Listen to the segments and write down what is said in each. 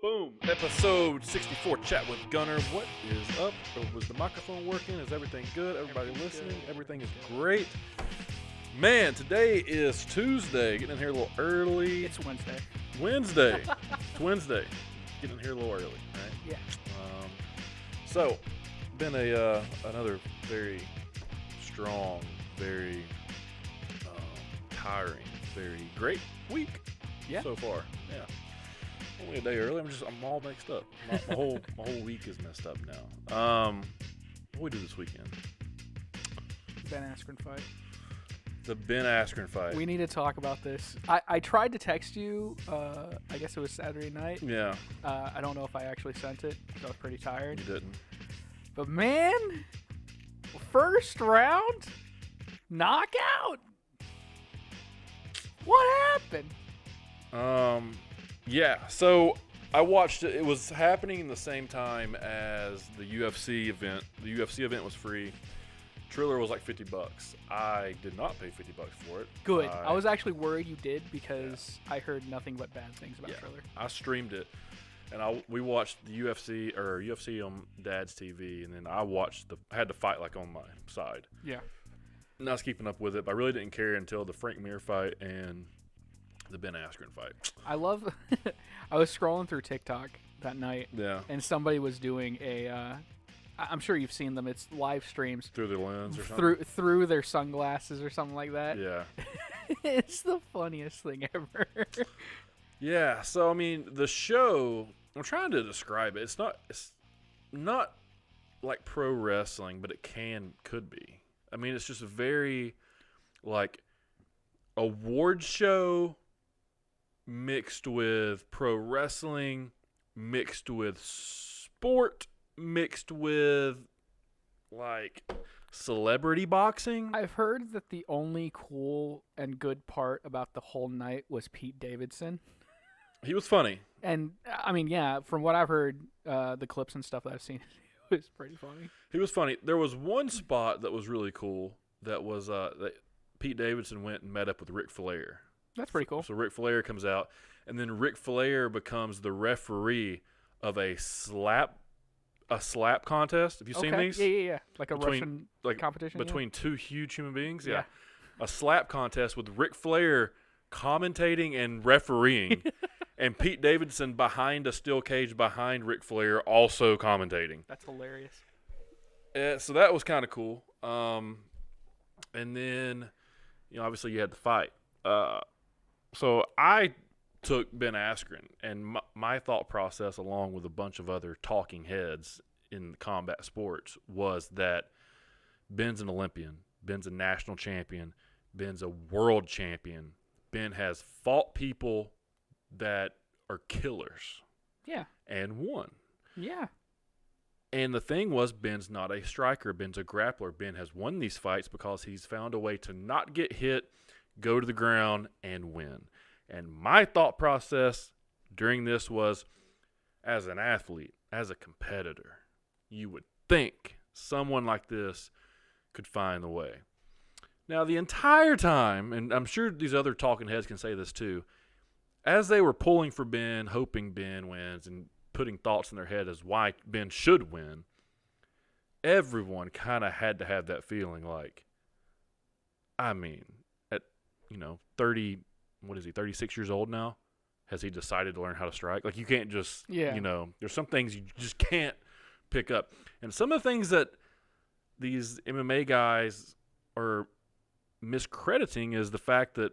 Boom. Episode 64, Chat with Gunner. What is up? Was the microphone working? Is everything good? Everybody listening? Everything is great. Man, today is Tuesday. Getting in here a little early. It's Wednesday. It's Wednesday. Getting in here a little early, right? Yeah. So, been another very strong, very tiring, very great week so far. Yeah. Only a day early. I'm all mixed up. My whole week is messed up now. What we do this weekend? Ben Askren Fight. The Ben Askren Fight. We need to talk about this. I tried to text you. I guess it was Saturday night. Yeah. I don't know if I actually sent it because I was pretty tired. You didn't. But man, first round knockout. What happened? Yeah, so I watched it. It was happening in the same time as the UFC event. The UFC event was free. Triller was like $50. I did not pay $50 for it. Good. I was actually worried you did because I heard nothing but bad things about Triller. I streamed it, and we watched the UFC on Dad's TV, and then I had the fight like on my side. Yeah. And I was keeping up with it, but I really didn't care until the Frank Mir fight and the Ben Askren fight. I love. I was scrolling through TikTok that night. Yeah. And somebody was doing a. I'm sure you've seen them. It's live streams Through their lens or something. Through their sunglasses or something like that. Yeah. It's the funniest thing ever. Yeah. So I mean, the show. I'm trying to describe it. It's not like pro wrestling, but it could be. I mean, it's just a very like award show mixed with pro wrestling, mixed with sport, mixed with like celebrity boxing. I've heard that the only cool and good part about the whole night was Pete Davidson. He was funny. And I mean, yeah, from what I've heard, the clips and stuff that I've seen, it was pretty funny. He was funny. There was one spot that was really cool. That was that Pete Davidson went and met up with Ric Flair. That's pretty cool. So Ric Flair comes out, and then Ric Flair becomes the referee of a slap contest. Have you seen these? Yeah. Like a Russian competition? Between two huge human beings? Yeah. A slap contest with Ric Flair commentating and refereeing, and Pete Davidson behind a steel cage behind Ric Flair also commentating. That's hilarious. So that was kind of cool. And then, obviously you had the fight. So I took Ben Askren, and my thought process, along with a bunch of other talking heads in combat sports, was that Ben's an Olympian. Ben's a national champion. Ben's a world champion. Ben has fought people that are killers. Yeah. And won. Yeah. And the thing was, Ben's not a striker. Ben's a grappler. Ben has won these fights because he's found a way to not get hit, go to the ground, and win. And my thought process during this was, as an athlete, as a competitor, you would think someone like this could find the way. Now, the entire time, and I'm sure these other talking heads can say this too, as they were pulling for Ben, hoping Ben wins, and putting thoughts in their head as why Ben should win, everyone kind of had to have that feeling like, I mean, at 30, what is he, 36 years old now? Has he decided to learn how to strike? Like, you can't just, there's some things you just can't pick up. And some of the things that these MMA guys are miscrediting is the fact that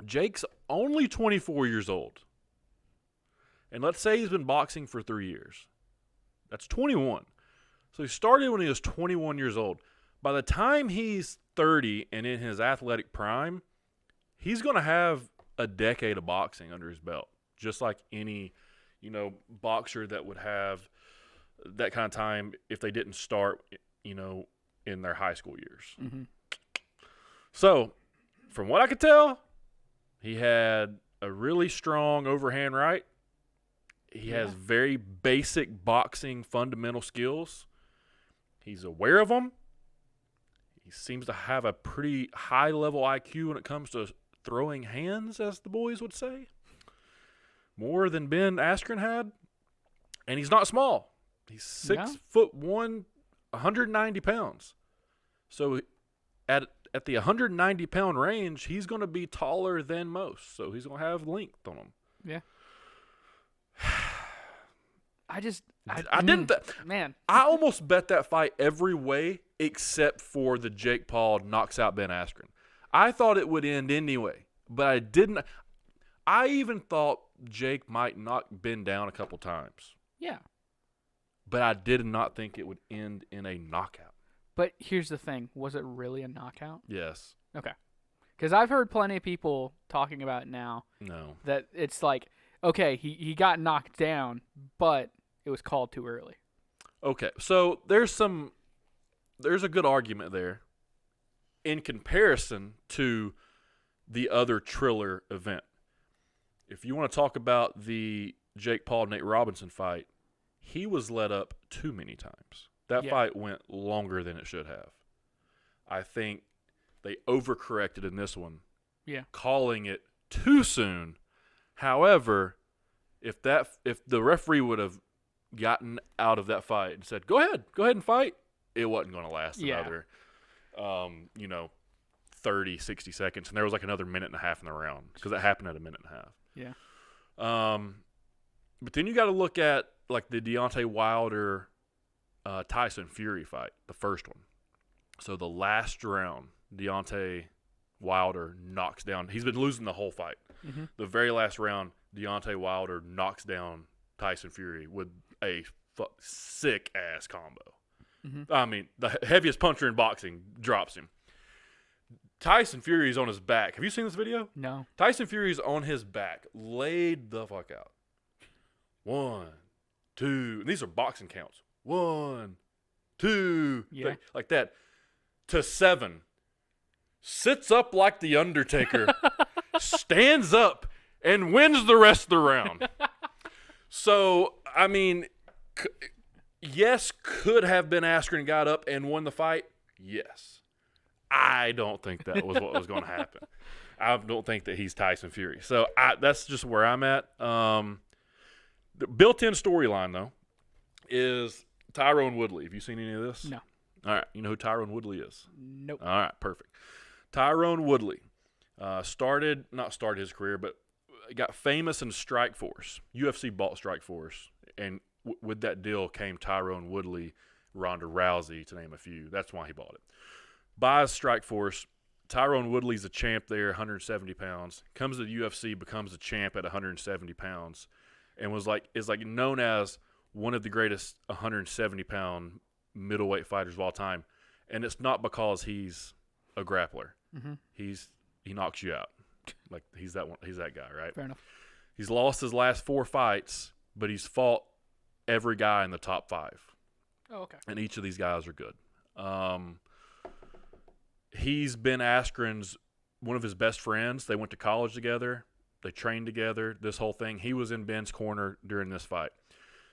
Jake's only 24 years old. And let's say he's been boxing for 3 years. That's 21. So he started when he was 21 years old. By the time he's 30 and in his athletic prime, he's going to have a decade of boxing under his belt. Just like any, boxer that would have that kind of time if they didn't start, in their high school years. Mm-hmm. So, from what I could tell, he had a really strong overhand right. He has very basic boxing fundamental skills. He's aware of them. He seems to have a pretty high-level IQ when it comes to throwing hands, as the boys would say. More than Ben Askren had. And he's not small. He's 6'1", No. 190 pounds. So at the 190-pound range, he's going to be taller than most. So he's going to have length on him. Yeah. I didn't. Man. I almost bet that fight every way except for the Jake Paul knocks out Ben Askren. I thought it would end anyway, but I didn't. I even thought Jake might knock Ben down a couple times. Yeah. But I did not think it would end in a knockout. But here's the thing. Was it really a knockout? Yes. Okay. Because I've heard plenty of people talking about it now. No. That it's like, okay, he got knocked down, but it was called too early. Okay. So there's a good argument there in comparison to the other Triller event. If you want to talk about the Jake Paul-Nate Robinson fight, he was let up too many times. That fight went longer than it should have. I think they overcorrected in this one, calling it too soon. However, if the referee would have gotten out of that fight and said, go ahead and fight, it wasn't going to last another, 30, 60 seconds. And there was like another minute and a half in the round because it happened at a minute and a half. Yeah. But then you got to look at like the Deontay Wilder Tyson Fury fight, the first one. So the last round, Deontay Wilder knocks down. He's been losing the whole fight. Mm-hmm. The very last round, Deontay Wilder knocks down Tyson Fury with a sick-ass combo. Mm-hmm. I mean, the heaviest puncher in boxing drops him. Tyson Fury's on his back. Have you seen this video? No. Tyson Fury's on his back, laid the fuck out. 1, 2, and these are boxing counts. 1, 2, yeah, like that, to 7. Sits up like the Undertaker, stands up, and wins the rest of the round. So, I mean, yes, could have been Askren got up and won the fight. Yes. I don't think that was what was going to happen. I don't think that he's Tyson Fury. So that's just where I'm at. The built-in storyline, though, is Tyrone Woodley. Have you seen any of this? No. All right. You know who Tyrone Woodley is? Nope. All right. Perfect. Tyrone Woodley not started his career, but got famous in Strikeforce. UFC bought Strikeforce, and with that deal came Tyrone Woodley, Ronda Rousey, to name a few. That's why he bought it. Buys Strikeforce. Tyrone Woodley's a champ there, 170 pounds. Comes to the UFC, becomes a champ at 170 pounds, and is known as one of the greatest 170-pound middleweight fighters of all time. And it's not because he's a grappler. Mm-hmm. He knocks you out. Like he's that guy, right? Fair enough. He's lost his last 4 fights, but he's fought every guy in the top 5. Oh, okay. And each of these guys are good. He's Ben Askren's one of his best friends. They went to college together. They trained together, this whole thing. He was in Ben's corner during this fight.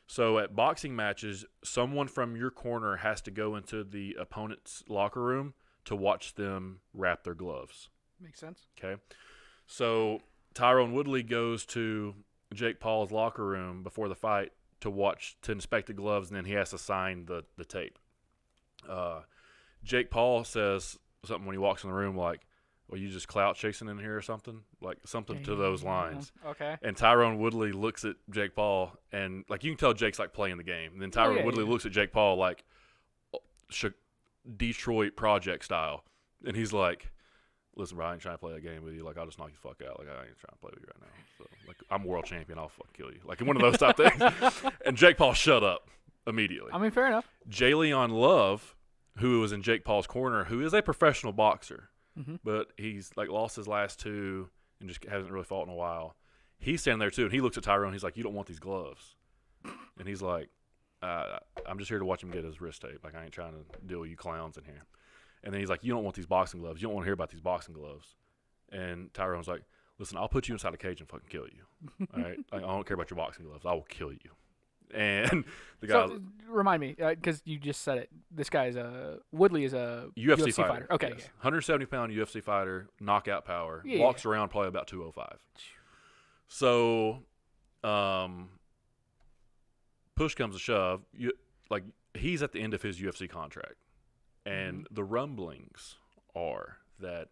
So at boxing matches, someone from your corner has to go into the opponent's locker room to watch them wrap their gloves. Makes sense. Okay. So Tyrone Woodley goes to Jake Paul's locker room before the fight to inspect the gloves, and then he has to sign the tape. Jake Paul says something when he walks in the room like, well, you just clout chasing in here or something? Like something to those lines. Okay. And Tyrone Woodley looks at Jake Paul, and like you can tell Jake's like playing the game. And then Tyrone Woodley looks at Jake Paul like Detroit Project style. And he's like, listen, bro, I ain't trying to play that game with you. Like, I'll just knock you the fuck out. Like, I ain't trying to play with you right now. So, like, I'm world champion. I'll fucking kill you. Like, one of those type things. And Jake Paul shut up immediately. I mean, fair enough. Jalen Love, who was in Jake Paul's corner, who is a professional boxer, but he's, like, lost his last 2 and just hasn't really fought in a while. He's standing there, too, and he looks at Tyrone. He's like, you don't want these gloves. And he's like, I'm just here to watch him get his wrist tape. Like, I ain't trying to deal with you clowns in here. And then he's like, you don't want these boxing gloves. You don't want to hear about these boxing gloves. And Tyrone's like, listen, I'll put you inside a cage and fucking kill you. All right? Like, I don't care about your boxing gloves. I will kill you. And the guy... So, remind me, because you just said it. This guy is Woodley is a UFC fighter. Okay. Yes. 170-pound UFC fighter, knockout power. Yeah, walks around probably about 205. So, push comes to shove, he's at the end of his UFC contract, and the rumblings are that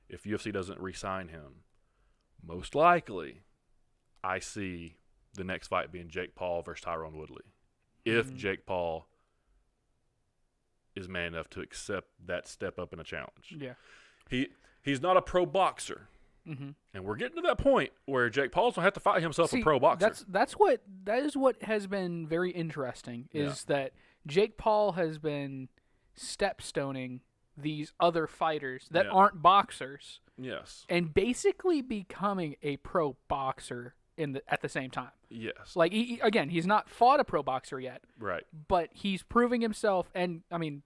if UFC doesn't re-sign him, most likely, I see the next fight being Jake Paul versus Tyrone Woodley. If Jake Paul is man enough to accept that step up in a challenge. Yeah. He's not a pro boxer. And we're getting to that point where Jake Paul's going to have to fight himself a pro boxer. That is what has been very interesting is that Jake Paul has been stepstoning these other fighters that aren't boxers. Yes. And basically becoming a pro boxer at the same time. Yes. Like, he's not fought a pro boxer yet. Right. But he's proving himself, and, I mean,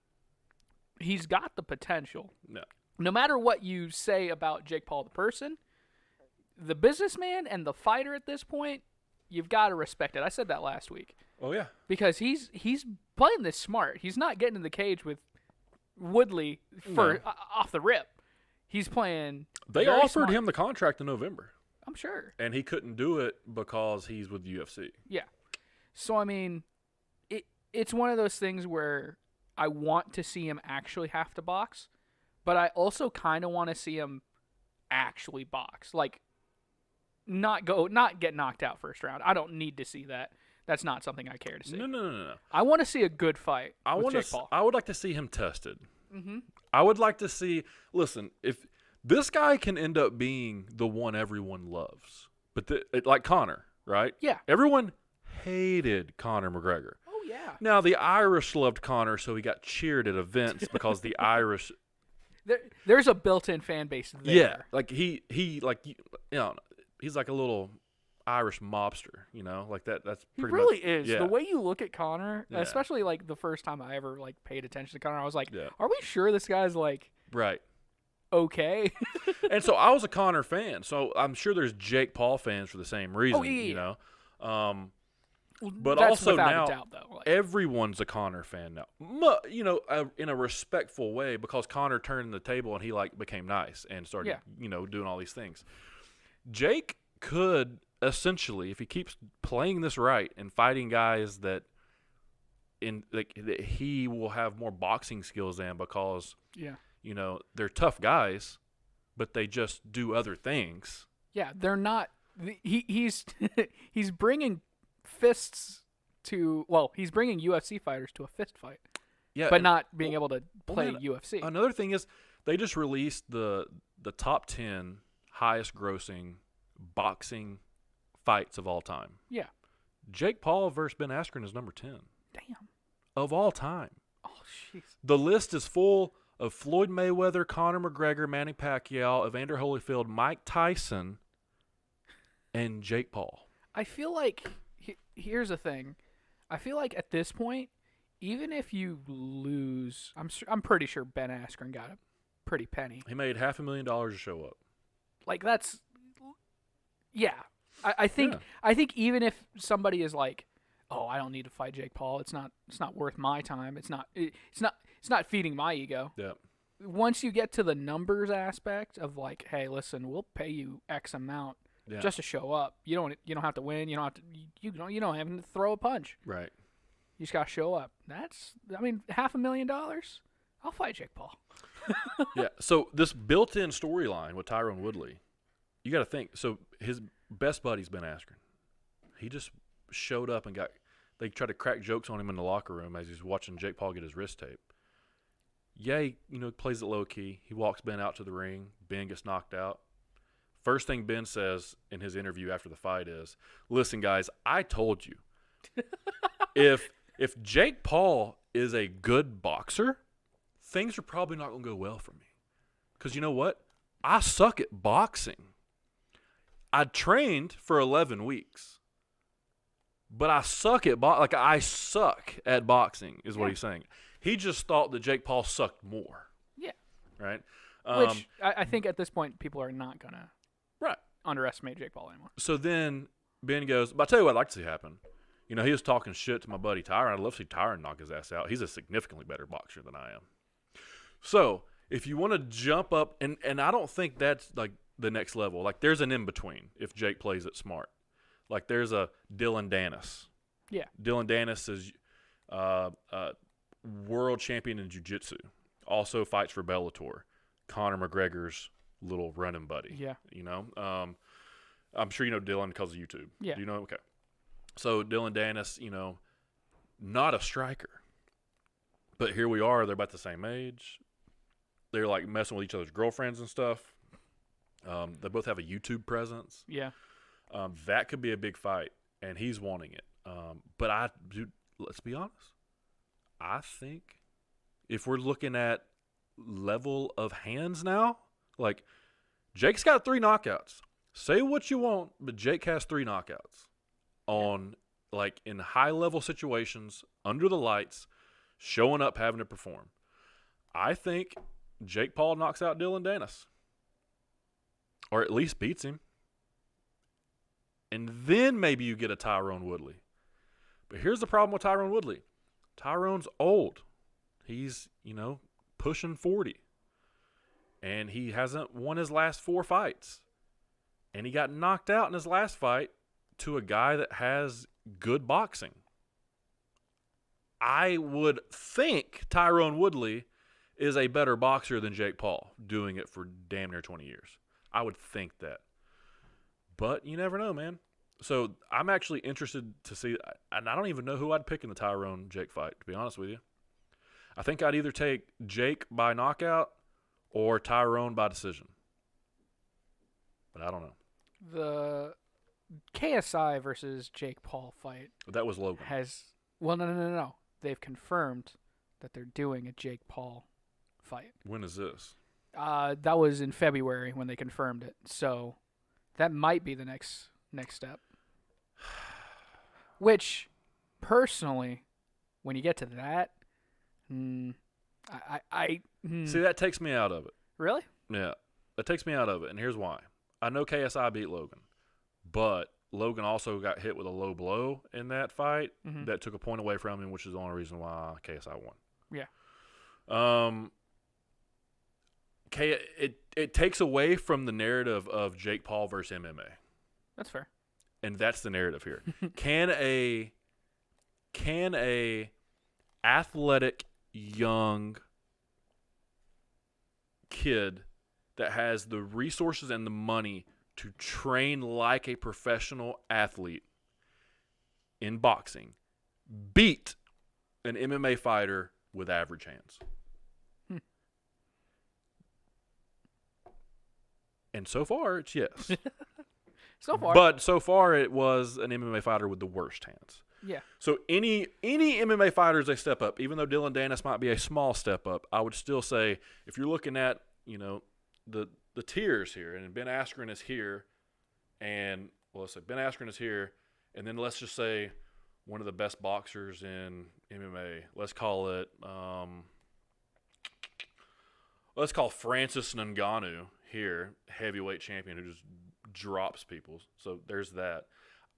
he's got the potential. No. No matter what you say about Jake Paul the person, the businessman and the fighter at this point, you've got to respect it. I said that last week. Oh, yeah. Because he's playing this smart. He's not getting in the cage with Woodley off the rip. He's playing They very offered smart. him the contract in November. I'm sure. And he couldn't do it because he's with UFC. Yeah. So, I mean, it's one of those things where I want to see him actually have to box, but I also kind of want to see him actually box. Like, not get knocked out first round. I don't need to see that. That's not something I care to see. No. I want to see a good fight with Jake Paul. I would like to see him tested. I would like to see. Listen, if this guy can end up being the one everyone loves, but like Conor, right? Yeah. Everyone hated Conor McGregor. Oh yeah. Now the Irish loved Conor, so he got cheered at events because the Irish. There's a built-in fan base there. Yeah, like he like he's like a little Irish mobster, like that. That's pretty he really much, is. Yeah. The way you look at Conor, Yeah. especially like the first time I ever like paid attention to Conor, I was like, Yeah. "Are we sure this guy's like Right. okay?" And so I was a Conor fan, so I'm sure there's Jake Paul fans for the same reason. Yeah. But That's also without now a doubt, though. Like, everyone's a Conor fan now. In a respectful way, because Conor turned the table and he became nice and started doing all these things. Jake could essentially, if he keeps playing this right and fighting guys that he will have more boxing skills than, because they're tough guys, but they just do other things. yeah, they're not. He's he's bringing fists to. Well, he's bringing UFC fighters to a fist fight. Yeah, but not being able to play UFC. Another thing is they just released the top 10 highest grossing boxing fights of all time. Yeah. Jake Paul versus Ben Askren is number 10. Damn. Of all time. Oh, jeez. The list is full of Floyd Mayweather, Conor McGregor, Manny Pacquiao, Evander Holyfield, Mike Tyson, and Jake Paul. I feel like here's the thing. I feel like at this point, even if you lose, I'm pretty sure Ben Askren got a pretty penny. He made $500,000 to show up. Like that's, yeah. I think even if somebody is like, oh, I don't need to fight Jake Paul. It's not worth my time. It's not feeding my ego. Yeah. Once you get to the numbers aspect of like, hey, listen, we'll pay you X amount just to show up. You don't have to win. You don't have to throw a punch. Right. You just gotta show up. $500,000. I'll fight Jake Paul. Yeah. So this built-in storyline with Tyrone Woodley, you got to think. So his best buddy's Ben Askren. He just showed up and they tried to crack jokes on him in the locker room as he's watching Jake Paul get his wrist tape. Yeah, he plays it low key. He walks Ben out to the ring. Ben gets knocked out. First thing Ben says in his interview after the fight is, "Listen, guys, I told you. If Jake Paul is a good boxer, things are probably not going to go well for me. Because you know what? I suck at boxing. I trained for 11 weeks. But I suck at I suck at boxing is what he's saying. He just thought that Jake Paul sucked more. Yeah. Right? Which I think at this point people are not going to underestimate Jake Paul anymore. So then Ben goes, but I'll tell you what I'd like to see happen. He was talking shit to my buddy Tyrone. I'd love to see Tyrone knock his ass out. He's a significantly better boxer than I am. So if you want to jump up, and I don't think that's like the next level. Like there's an in-between if Jake plays it smart. Like there's a Danis. Yeah. Dylan Danis is world champion in jiu-jitsu. Also fights for Bellator. Conor McGregor's little running buddy. Yeah. You know? I'm sure you know Dylan because of YouTube. Yeah. Do you know? Okay. So Dylan Danis, you know, not a striker. But here we are. They're about the same age. They're like messing with each other's girlfriends and stuff. They both have a YouTube presence. Yeah. That could be a big fight, and he's wanting it. But let's be honest. I think if we're looking at level of hands now, like Jake's got 3 knockouts. Say what you want, but Jake has 3 knockouts on like in high level situations under the lights, showing up, having to perform. I think Jake Paul knocks out Dylan Danis, or at least beats him. And then maybe you get a Tyrone Woodley. But here's the problem with Tyrone Woodley. Tyrone's old. He's, you know, pushing 40. And he hasn't won his last 4 fights. And he got knocked out in his last fight to a guy that has good boxing. I would think Tyrone Woodley is a better boxer than Jake Paul, doing it for damn near 20 years. I would think that. But you never know, man. So I'm actually interested to see, and I don't even know who I'd pick in the Tyrone-Jake fight, to be honest with you. I think I'd either take Jake by knockout or Tyrone by decision. But I don't know. The KSI versus Jake Paul fight That was Logan. No. They've confirmed that they're doing a Jake Paul fight. When is this? That was in February when they confirmed it. So that might be the next step. Which, personally, when you get to that, see, that takes me out of it. Really? Yeah, that takes me out of it, and here's why. I know KSI beat Logan, but Logan also got hit with a low blow in that fight that took a point away from him, which is the only reason why KSI won. Yeah. It takes away from the narrative of Jake Paul versus MMA. That's fair. And that's the narrative here. Can a athletic young kid that has the resources and the money to train like a professional athlete in boxing beat an MMA fighter with average hands? And so far, it's yes. But so far, it was an MMA fighter with the worst hands. Yeah. So any MMA fighters, they step up. Even though Dylan Danis might be a small step up, I would still say if you're looking at, you know, the tiers here, and Ben Askren is here, and let's say Ben Askren is here, and then let's just say one of the best boxers in MMA. Let's call it Francis Ngannou here, heavyweight champion who just drops people. So there's that.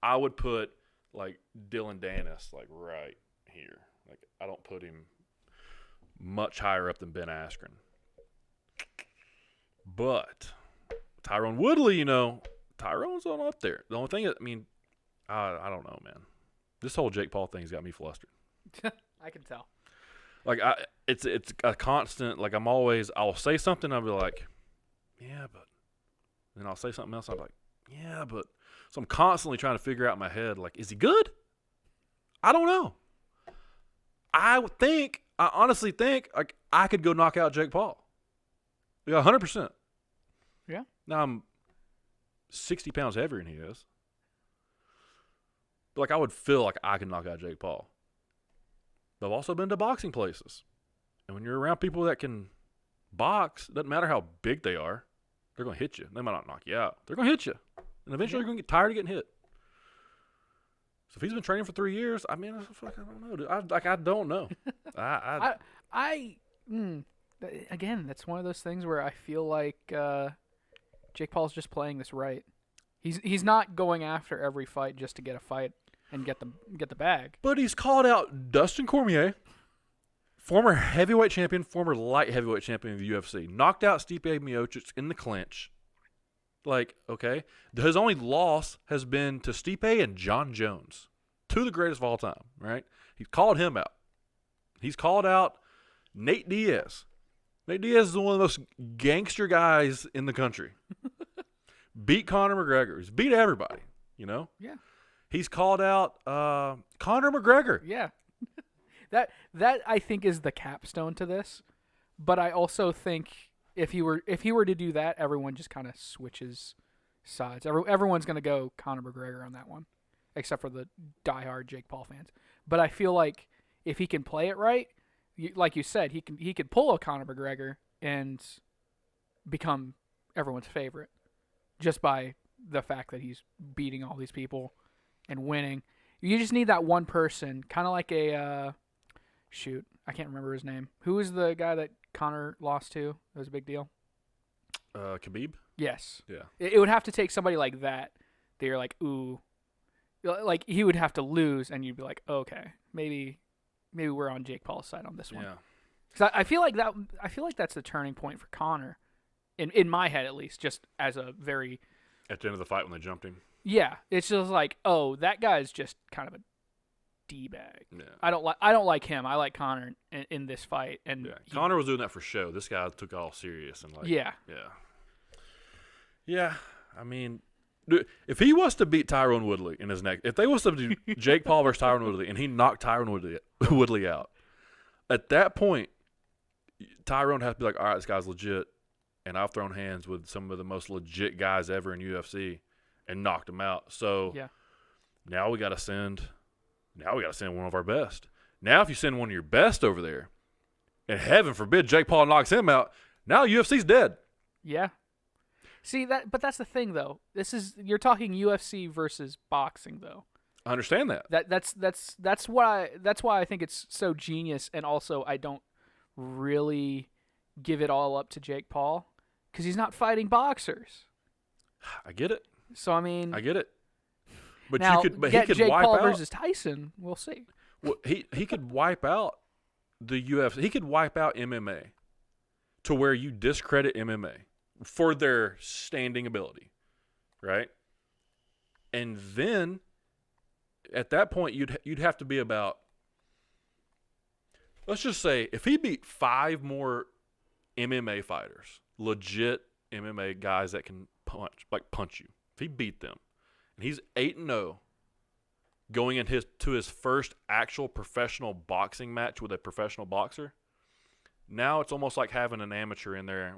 I would put like Dylan Danis like right here. Like I don't put him much higher up than Ben Askren. But Tyrone Woodley, you know, Tyrone's on up there. The only thing, I don't know, man. This whole Jake Paul thing's got me flustered. I can tell. Like it's a constant. Like I'll say something, I'll be like, yeah, but. Then I'll say something else, I'm like, yeah, but. So I'm constantly trying to figure out in my head, like, is he good? I don't know. I honestly think, like, I could go knock out Jake Paul. Yeah, 100%. Yeah. Now I'm 60 pounds heavier than he is. But, like, I would feel like I could knock out Jake Paul. But I've also been to boxing places. And when you're around people that can box, it doesn't matter how big they are, they're going to hit you. They might not knock you out. They're going to hit you. And eventually you're going to get tired of getting hit. So if he's been training for 3 years, I mean, I don't know, dude. I don't know. Again, that's one of those things where I feel like Jake Paul's just playing this right. He's not going after every fight just to get a fight and get the bag. But he's called out Dustin Cormier, former heavyweight champion, former light heavyweight champion of the UFC, knocked out Stipe Miocic in the clinch. Like, okay, his only loss has been to Stipe and John Jones. two of the greatest of all time, right? He's called him out. He's called out Nate Diaz. Nate Diaz is one of the most gangster guys in the country. Beat Conor McGregor. He's beat everybody, you know? Yeah. He's called out Conor McGregor. Yeah. That I think is the capstone to this. But I also think if he were to do that, everyone just kind of switches sides. Everyone's going to go Conor McGregor on that one, except for the diehard Jake Paul fans. But I feel like if he can play it right, like you said, he could pull a Conor McGregor and become everyone's favorite just by the fact that he's beating all these people and winning. You just need that one person, kind of like a I can't remember his name. Who was the guy that Conor lost to? It was a big deal. Khabib? Yes. Yeah. It would have to take somebody like that. That you're like, ooh, like he would have to lose, and you'd be like, okay, maybe we're on Jake Paul's side on this one. Yeah. Because I feel like that. I feel like that's the turning point for Conor, in my head at least. Just as a very At the end of the fight when they jumped him. yeah, it's just like, oh, that guy's just kind of a d-bag. Yeah. I don't like him. I like Conor in this fight, and Yeah. Conor was doing that for show. This guy took it all serious and yeah. I mean, dude, if he was to beat Tyrone Woodley in his next, if they was to do Jake Paul versus Tyrone Woodley and he knocked Tyrone Woodley out, at that point, Tyrone has to be like, all right, this guy's legit, and I've thrown hands with some of the most legit guys ever in UFC and knocked him out. So Yeah. now we got to send one of our best. Now if you send one of your best over there, and heaven forbid Jake Paul knocks him out, now UFC's dead. Yeah. See but that's the thing though. You're talking UFC versus boxing though. I understand that. That's why I think it's so genius, and also I don't really give it all up to Jake Paul because he's not fighting boxers. I get it. So I mean, I get it. But now, he could Jake wipe Paul out versus Tyson. We'll see. Well, he could wipe out the UFC. He could wipe out MMA to where you discredit MMA for their standing ability, right? And then at that point you'd have to be about, let's just say if he beat 5 more MMA fighters, legit MMA guys that can punch you. If he beat them and he's 8-0 going into his first actual professional boxing match with a professional boxer, now it's almost like having an amateur in there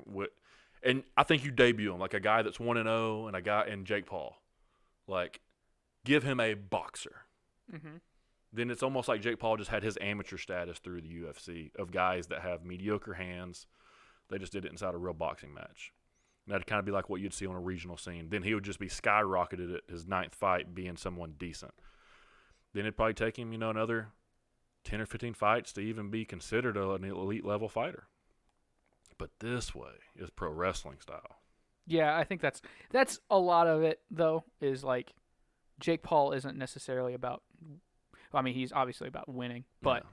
and I think you debut him like a guy that's 1-0 and a guy in Jake Paul. Like, give him a boxer. Mm-hmm. Then it's almost like Jake Paul just had his amateur status through the UFC of guys that have mediocre hands. They just did it inside a real boxing match. And that'd kind of be like what you'd see on a regional scene. Then he would just be skyrocketed at his 9th fight being someone decent. Then it'd probably take him, another 10 or 15 fights to even be considered an elite level fighter. But this way is pro wrestling style. Yeah, I think that's a lot of it though, is like Jake Paul isn't necessarily about, I mean, he's obviously about winning, but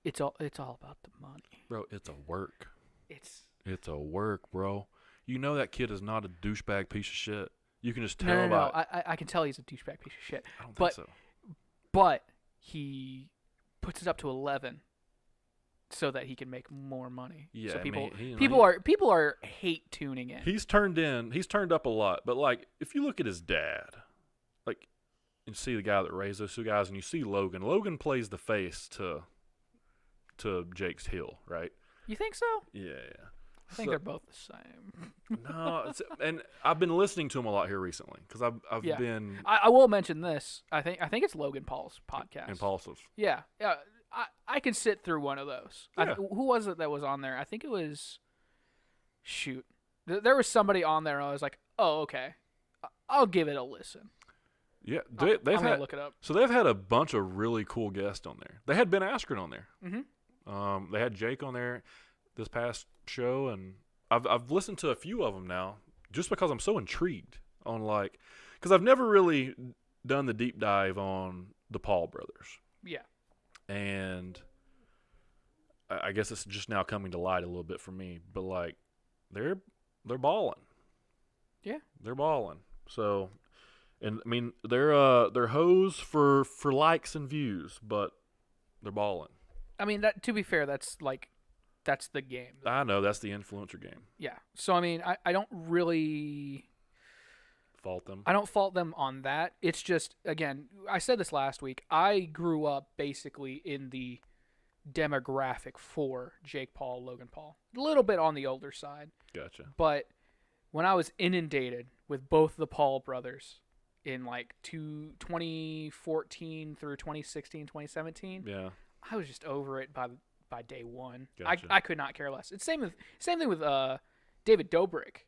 it's all about the money. Bro, it's a work. It's a work, bro. You know that kid is not a douchebag piece of shit. You can just tell no. about I can tell he's a douchebag piece of shit. I don't think so. But he puts it up to 11 so that he can make more money. Yeah, so I people are hate tuning in. He's turned up a lot. But like, if you look at his dad, like, and see the guy that raised those 2 guys, and you see Logan. Logan plays the face to Jake's heel, right? You think so? Yeah. I think they're both the same. No, and I've been listening to him a lot here recently because I've been. I will mention this. I think it's Logan Paul's podcast. Impulsive. Yeah. I can sit through one of those. Yeah. Who was it that was on there? I think it was. Shoot, there was somebody on there. And I was like, oh, okay, I'll give it a listen. Yeah, I'm gonna look it up. So they've had a bunch of really cool guests on there. They had Ben Askren on there. Mm-hmm. They had Jake on there this past show, and I've listened to a few of them now just because I'm so intrigued on because I've never really done the deep dive on the Paul brothers. Yeah. And I guess it's just now coming to light a little bit for me, but they're balling. Yeah. They're balling. So, And I mean, they're hoes for likes and views, but they're balling. I mean, that to be fair, that's the game. I know that's the influencer game. Yeah. So I mean, I don't really Fault them. I don't fault them on that. It's just, again, I said this last week. I grew up basically in the demographic for Jake Paul, Logan Paul. A little bit on the older side. Gotcha. But when I was inundated with both the Paul brothers in like 2014 through 2016, 2017, Yeah. I was just over it by day one. Gotcha. I could not care less. It's same thing with David Dobrik.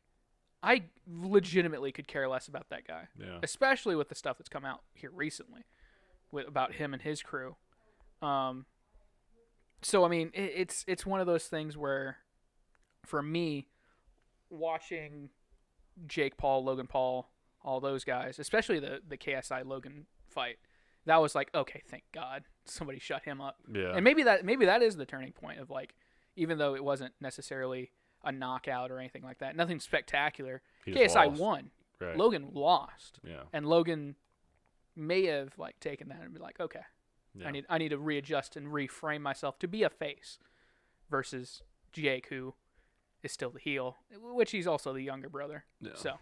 I legitimately could care less about that guy, Yeah. especially with the stuff that's come out here recently about him and his crew. So I mean, it's one of those things where, for me, watching Jake Paul, Logan Paul, all those guys, especially the KSI Logan fight, that was like, okay, thank God somebody shut him up. Yeah. And maybe that is the turning point of, like, even though it wasn't necessarily a knockout or anything like that, nothing spectacular. KSI won. Right. Logan lost. Yeah. And Logan may have like taken that and be like, okay, Yeah. I need to readjust and reframe myself to be a face, versus Jake, who is still the heel, which he's also the younger brother. Yeah. So,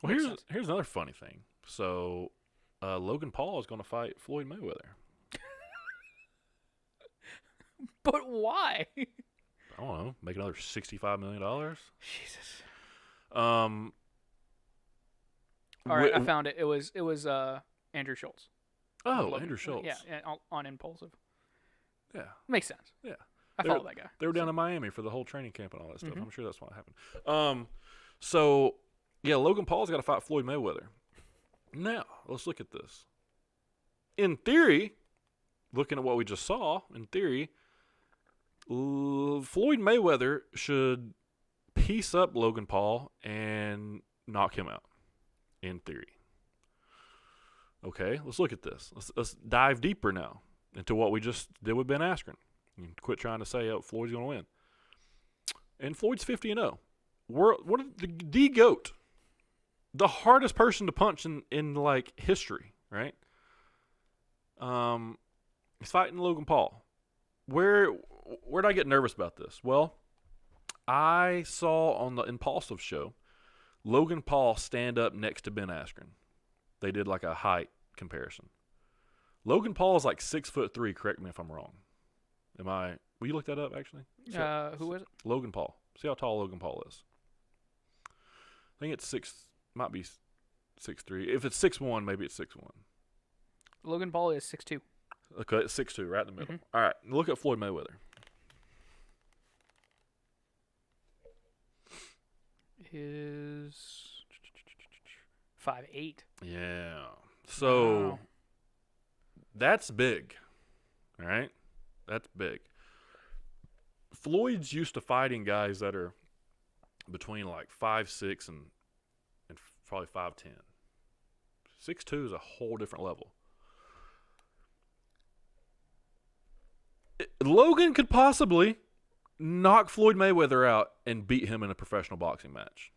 Well, makes sense. here's another funny thing. So, Logan Paul is going to fight Floyd Mayweather. But why? I don't know. Make another $65 million. Jesus. All All right, I found it. It was Andrew Schultz. Oh, Logan. Andrew Schultz. Yeah, on Impulsive. Yeah. Makes sense. Yeah. I follow that guy. They were down in Miami for the whole training camp and all that stuff. Mhm. I'm sure that's what happened. So, yeah, Logan Paul's got to fight Floyd Mayweather. Now, let's look at this. In theory, looking at what we just saw, in theory, Floyd Mayweather should piece up Logan Paul and knock him out. In theory. Okay, let's look at this. Let's dive deeper now into what we just did with Ben Askren. And quit trying to say, oh, Floyd's going to win. And Floyd's 50-0. What the GOAT, the hardest person to punch in like history, right? He's fighting Logan Paul. Where did I get nervous about this? Well, I saw on the Impulsive show Logan Paul stand up next to Ben Askren. They did like a height comparison. Logan Paul is like 6'3". Correct me if I'm wrong. Will you look that up actually? Who is it? Logan Paul. See how tall Logan Paul is. I think it's might be 6'3". If it's 6'1", maybe it's 6'1". Logan Paul is 6'2". Okay, it's 6'2", right in the middle. Mhm. All right, look at Floyd Mayweather. Is 5'8". Yeah. So Wow. that's big. All right? That's big. Floyd's used to fighting guys that are between like 5'6" and probably 5'10". 6'2" is a whole different level. Logan could possibly knock Floyd Mayweather out and beat him in a professional boxing match.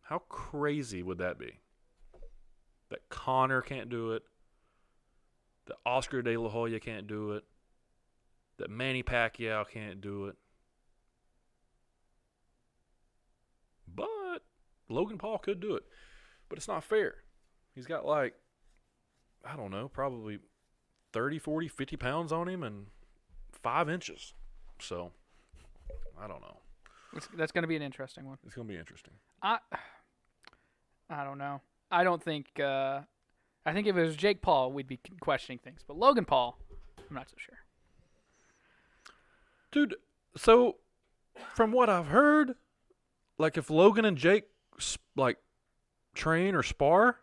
How crazy would that be? That Conor can't do it. That Oscar De La Hoya can't do it. That Manny Pacquiao can't do it. But Logan Paul could do it. But it's not fair. He's got like, I don't know, probably 30, 40, 50 pounds on him and 5 inches. So, I don't know. That's going to be an interesting one. It's going to be interesting. I don't know. I don't think. I think if it was Jake Paul, we'd be questioning things. But Logan Paul, I'm not so sure. Dude, so from what I've heard, like if Logan and Jake like train or spar,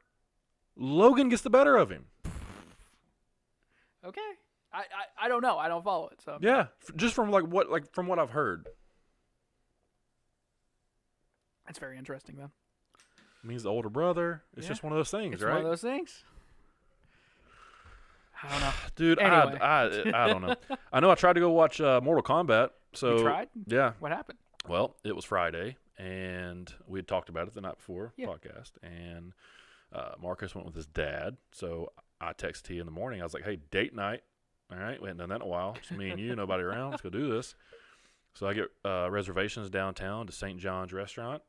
Logan gets the better of him. Okay. I don't know. I don't follow it. So Yeah, just from from what I've heard. that's very interesting then. I mean, he's the older brother. It's Yeah. just one of those things, It's right? one of those things. I don't know. Dude, Anyway. I don't know. I know I tried to go watch Mortal Kombat. So You tried? Yeah. What happened? Well, it was Friday, and we had talked about it the night before Yeah. podcast, and Marcus went with his dad. So I texted T in the morning. I was like, hey, date night. All right, we hadn't done that in a while. Just me and you, nobody around. Let's go do this. So I get reservations downtown to St. John's Restaurant.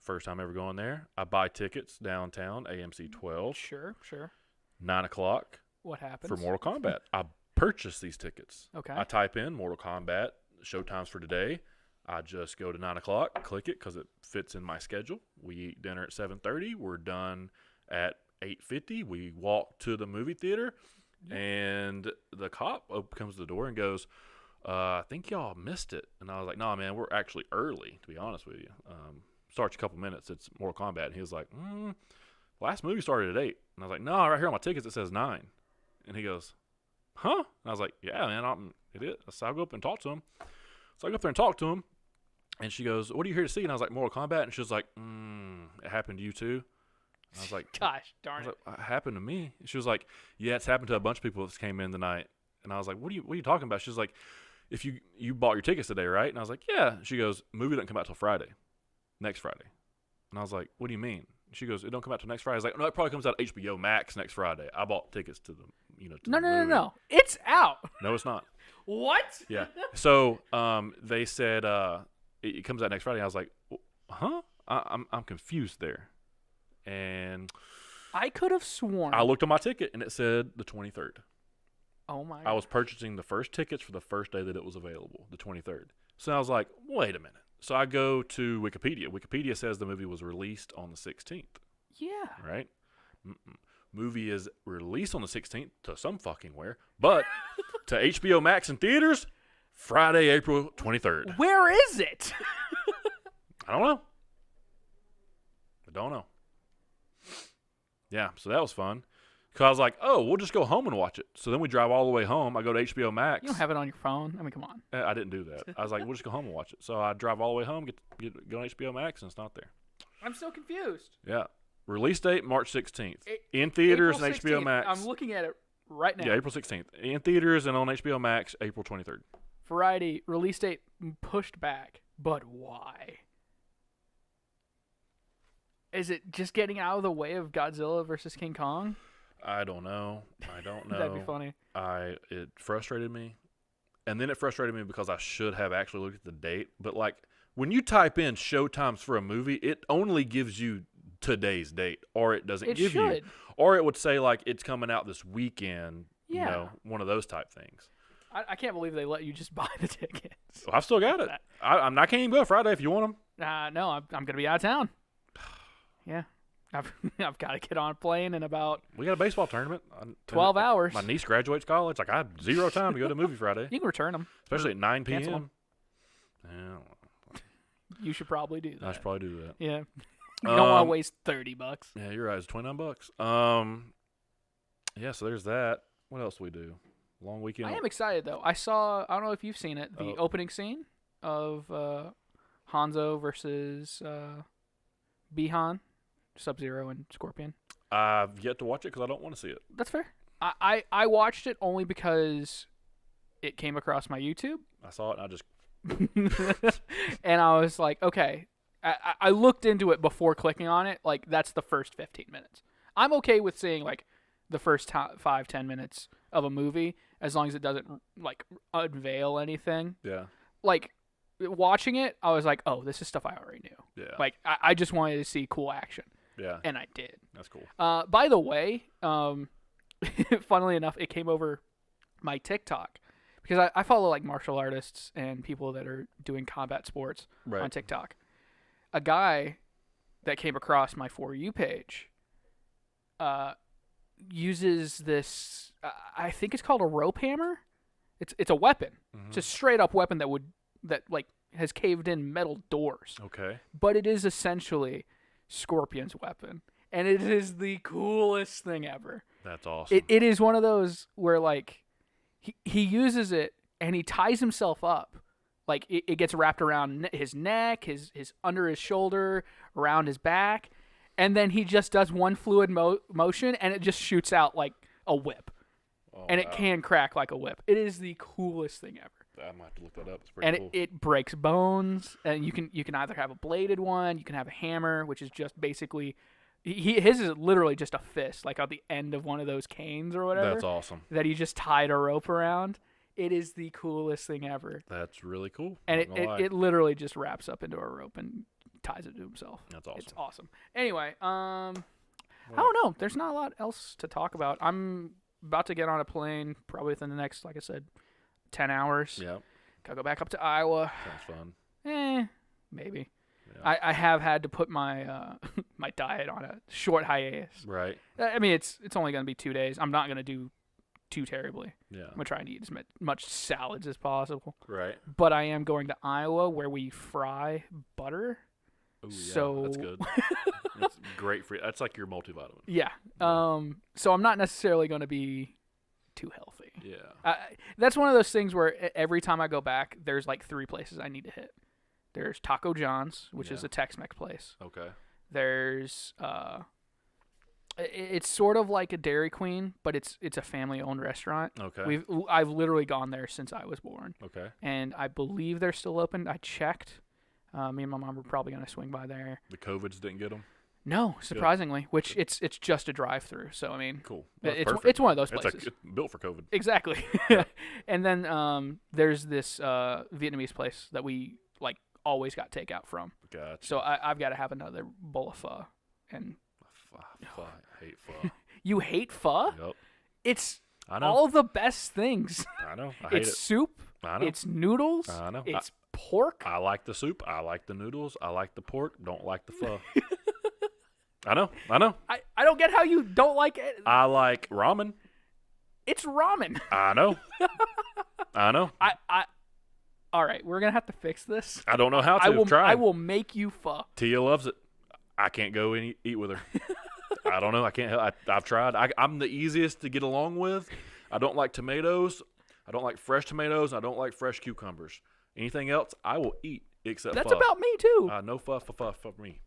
First time ever going there. I buy tickets downtown, AMC 12. Sure. 9 o'clock. What happens? For Mortal Kombat. I purchase these tickets. Okay. I type in Mortal Kombat, showtimes for today. I just go to 9 o'clock, click it because it fits in my schedule. We eat dinner at 7:30. We're done at 8:50. We walk to the movie theater, and the cop comes to the door and goes, I think y'all missed it. And I was like, nah, man, we're actually early, to be honest with you. Starts a couple minutes. It's Mortal Kombat. And he was like, last movie started at 8. And I was like, no, right here on my tickets it says 9. And he goes, huh? And I was like, yeah, man, it is. So I go up and talk to him. So I go up there and talk to him. And she goes, what are you here to see? And I was like, Mortal Kombat. And she was like, it happened to you too? And I was like, gosh, darn it. Like, it happened to me. And she was like, yeah, it's happened to a bunch of people that came in tonight. And I was like, what are you talking about? She was like, if you bought your tickets today, right? And I was like, yeah. She goes, movie doesn't come out till Friday, next Friday. And I was like, what do you mean? She goes, it don't come out till next Friday. I was like, no, it probably comes out HBO Max next Friday. I bought tickets to the, to the movie. No. It's out. No, it's not. What? Yeah. So they said it comes out next Friday. I was like, huh? I'm confused there. And I could have sworn. I looked on my ticket and it said the 23rd. Oh my! I was purchasing the first tickets for the first day that it was available, the 23rd. So I was like, wait a minute. So I go to Wikipedia. Wikipedia says the movie was released on the 16th. Yeah. Right? Movie is released on the 16th to some fucking where, but to HBO Max and theaters, Friday, April 23rd. Where is it? I don't know. Yeah, so that was fun. Because I was like, oh, we'll just go home and watch it. So then we drive all the way home. I go to HBO Max. You don't have it on your phone? I mean, come on. I didn't do that. I was like, we'll just go home and watch it. So I drive all the way home, go on HBO Max, and it's not there. I'm so confused. Yeah. Release date, March 16th. In theaters April and HBO 16th. Max. I'm looking at it right now. Yeah, April 16th. In theaters and on HBO Max, April 23rd. Variety, release date pushed back. But why? Is it just getting out of the way of Godzilla versus King Kong? I don't know. That'd be funny. It frustrated me. And then it frustrated me because I should have actually looked at the date. But, like, when you type in showtimes for a movie, it only gives you today's date. Or it doesn't give you. Or it would say, like, it's coming out this weekend. Yeah. One of those type things. I can't believe they let you just buy the tickets. Well, I've still got it. I can't even go Friday if you want them. No, I'm going to be out of town. Yeah. I've got to get on a plane in about... We got a baseball tournament. 12 hours. My niece graduates college. Like, I had zero time to go to a movie Friday. You can return them. Especially at 9 p.m. Cancel 'em. Yeah. You should probably do that. I should probably do that. Yeah. You don't want to waste $30. Yeah, you're right. It's $29. Yeah, so there's that. What else do we do? Long weekend. I am excited, though. I don't know if you've seen it, the opening scene of Hanzo versus Bihan. Sub-Zero and Scorpion. I've yet to watch it because I don't want to see it. That's fair. I watched it only because it came across my YouTube. I saw it and I just... and I was like, okay. I looked into it before clicking on it. Like, that's the first 15 minutes. I'm okay with seeing, like, the first 5-10 minutes of a movie as long as it doesn't, like, unveil anything. Yeah. Like... Watching it, I was like, oh, this is stuff I already knew. Yeah. Like, I just wanted to see cool action. Yeah. And I did. That's cool. By the way, funnily enough, it came over my TikTok because I follow, like, martial artists and people that are doing combat sports on TikTok. A guy that came across my For You page uses this, I think it's called a rope hammer. It's a weapon. Mm-hmm. It's a straight-up weapon that has caved in metal doors. Okay. But it is essentially Scorpion's weapon. And it is the coolest thing ever. That's awesome. It is one of those where, like, he uses it and he ties himself up. Like, it gets wrapped around his neck, his under his shoulder, around his back. And then he just does one fluid motion and it just shoots out like a whip. Oh, and it can crack like a whip. It is the coolest thing ever. I might have to look that up. It's pretty cool. And it breaks bones. And you can either have a bladed one, you can have a hammer, which is just basically his is literally just a fist, like at the end of one of those canes or whatever. That's awesome. That he just tied a rope around. It is the coolest thing ever. That's really cool. And it literally just wraps up into a rope and ties it to himself. That's awesome. It's awesome. Anyway, I don't know. There's not a lot else to talk about. I'm about to get on a plane probably within the next, like I said, 10 hours. Yeah. Gotta go back up to Iowa. Sounds fun. Maybe. Yeah. I have had to put my my diet on a short hiatus. Right. I mean, it's only going to be 2 days. I'm not going to do too terribly. Yeah. I'm going to try and eat as much salads as possible. Right. But I am going to Iowa where we fry butter. Ooh, yeah, so that's good. That's great for you. That's like your multivitamin. Yeah. So I'm not necessarily going to be too healthy. Yeah. That's one of those things where every time I go back, there's like 3 places I need to hit. There's Taco John's, which is a Tex-Mex place. Okay. There's it's sort of like a Dairy Queen, but it's a family-owned restaurant. Okay. I've literally gone there since I was born. Okay. And I believe they're still open. I checked. Me and my mom were probably gonna swing by there. The COVIDs didn't get them. No, surprisingly, which it's just a drive-through. So I mean, cool. It's one of those places. It's built for COVID. Exactly. And then there's this Vietnamese place that we like always got takeout from. Gotcha. So I've got to have another bowl of pho. And Pho. I hate pho. You hate pho? Yep. It's I know. all the best things. I know. I hate it's it. soup. I know. It's noodles. I know. It's pork. I like the soup. I like the noodles. I like the pork. Don't like the pho. I know. I don't get how you don't like it. I like ramen. It's ramen. I know. I know. All right, we're gonna have to fix this. I don't know how to. I will make you pho. Tia loves it. I can't go and eat with her. I don't know. I can't. I've tried. I'm the easiest to get along with. I don't like tomatoes. I don't like fresh tomatoes. I don't like fresh cucumbers. Anything else, I will eat except That's pho. about me too. No pho for me.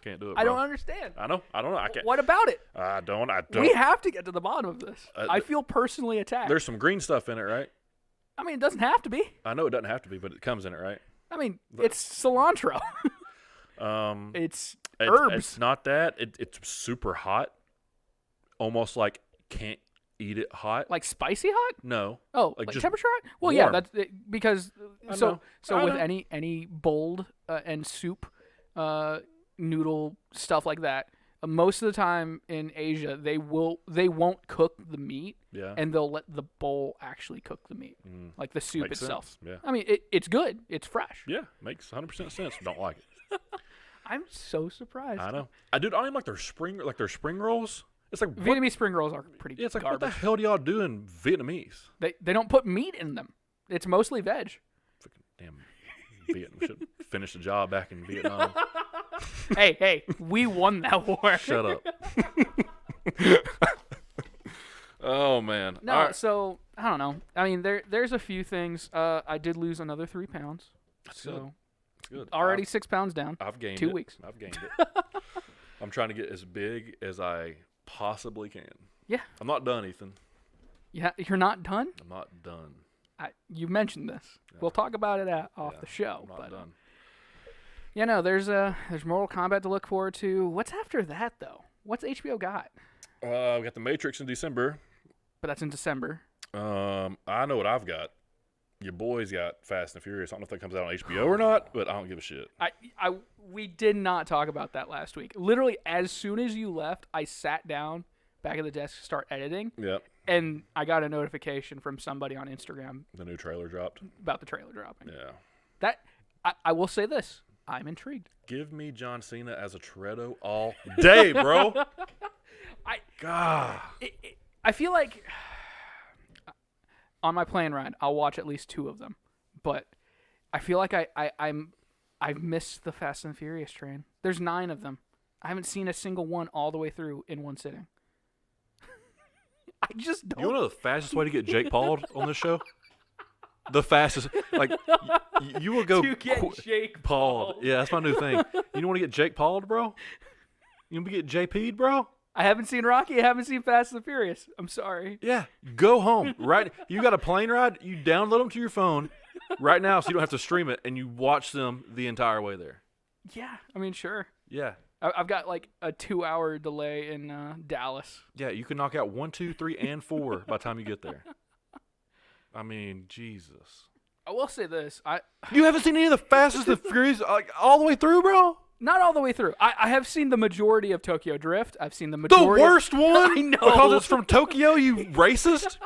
Can't do it. Bro. I don't understand. I know. I can't. What about it? I don't. We have to get to the bottom of this. I feel personally attacked. There's some green stuff in it, right? I mean, it doesn't have to be. I know it doesn't have to be, but it comes in it, right? I mean, it's cilantro. It's herbs. It's not that. It's super hot. Almost like can't eat it hot. Like spicy hot? No. Oh, like just temperature hot? Well, warm. yeah, that's because I so know. with any bold and soup noodle stuff like that, most of the time in Asia they won't cook the meat. Yeah. And they'll let the bowl actually cook the meat, like the soup Makes itself. sense. Yeah. I mean, it's good. It's fresh. Yeah, makes 100% sense. Don't like it. I'm so surprised. I know. I don't even like their spring rolls. It's like Vietnamese spring rolls are pretty. Yeah, it's like garbage. what the hell do y'all do in Vietnamese? They don't put meat in them. It's mostly veg. Freaking damn Vietnam should finish the job back in Vietnam. Hey, we won that war. Shut up. Oh man. No, All right. so I don't know. I mean, there's a few things. I did lose another 3 pounds. That's so good. That's good. Already 6 pounds down. I've gained 2 it. weeks. I've gained it. I'm trying to get as big as I possibly can. Yeah. I'm not done, Ethan. Yeah, you're not done. I'm not done. You mentioned this. Yeah. We'll talk about it off the show. I'm not done. Yeah, no, there's Mortal Kombat to look forward to. What's after that though? What's HBO got? We got The Matrix in December. But that's in December. I know what I've got. Your boy's got Fast and Furious. I don't know if that comes out on HBO or not, but I don't give a shit. We did not talk about that last week. Literally, as soon as you left, I sat down back at the desk to start editing. Yep. And I got a notification from somebody on Instagram. The new trailer dropped. About the trailer dropping. Yeah. I will say this. I'm intrigued. Give me John Cena as a Toretto all day, bro. God. I feel like on my plane ride, I'll watch at least 2 of them. But I feel like I've missed the Fast and Furious train. There's 9 of them. I haven't seen a single one all the way through in one sitting. I just don't. You want to know the fastest way to get Jake Paul on this show? The fastest, like, you will go to get Jake Paul. Yeah, that's my new thing. You want to get Jake Paul, bro? You want to get JP'd, bro? I haven't seen Rocky. I haven't seen Fast and Furious. I'm sorry. Yeah, go home. Right? You got a plane ride? You download them to your phone right now so you don't have to stream it, and you watch them the entire way there. Yeah, I mean, sure. Yeah. I've got like a 2-hour delay in Dallas. Yeah, you can knock out 1, 2, 3, and 4 by the time you get there. I mean, Jesus. I will say this: You haven't seen any of the Fastest and Furious like all the way through, bro? not all the way through. I have seen the majority of Tokyo Drift. I've seen the majority. The worst one? I know. Because it's from Tokyo, you racist?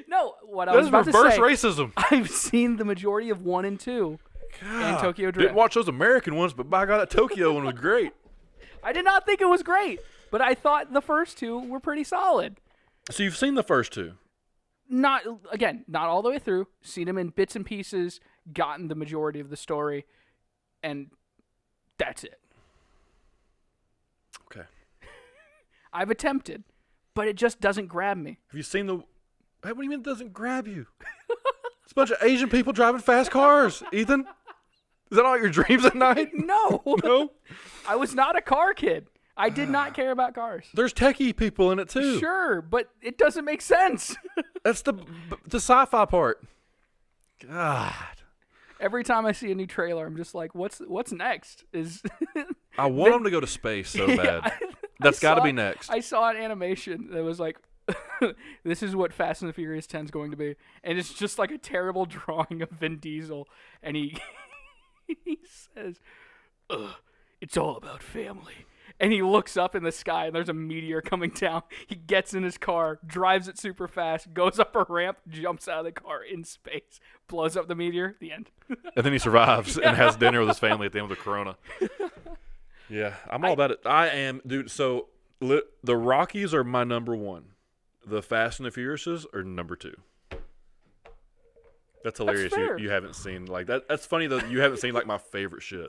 No, what I was That about is to reverse say. racism. I've seen the majority of 1 and 2 in Tokyo Drift. Didn't watch those American ones, but by God, that Tokyo one was great. I did not think it was great, but I thought the first 2 were pretty solid. So you've seen the first 2? Not all the way through. Seen them in bits and pieces. Gotten the majority of the story, and that's it. Okay. I've attempted, but it just doesn't grab me. Have you seen the... Hey, what do you mean it doesn't grab you? It's a bunch of Asian people driving fast cars, Ethan. Is that all your dreams at night? No. No? I was not a car kid. I did not care about cars. There's techie people in it, too. Sure, but it doesn't make sense. That's the sci-fi part. God. Every time I see a new trailer, I'm just like, what's next? I want them to go to space so bad. That's got to be next. I saw an animation that was like, this is what Fast and the Furious 10 is going to be. And it's just like a terrible drawing of Vin Diesel. And he says, it's all about family. And he looks up in the sky, and there's a meteor coming down. He gets in his car, drives it super fast, goes up a ramp, jumps out of the car in space, blows up the meteor, the end. And then he survives and has dinner with his family at the end of the Corona. Yeah, I'm all about it. I am, dude. So the Rockies are my number 1. The Fast and the Furiouses are number 2. That's hilarious. That's fair. You haven't seen like that. That's funny though. You haven't seen like my favorite shit.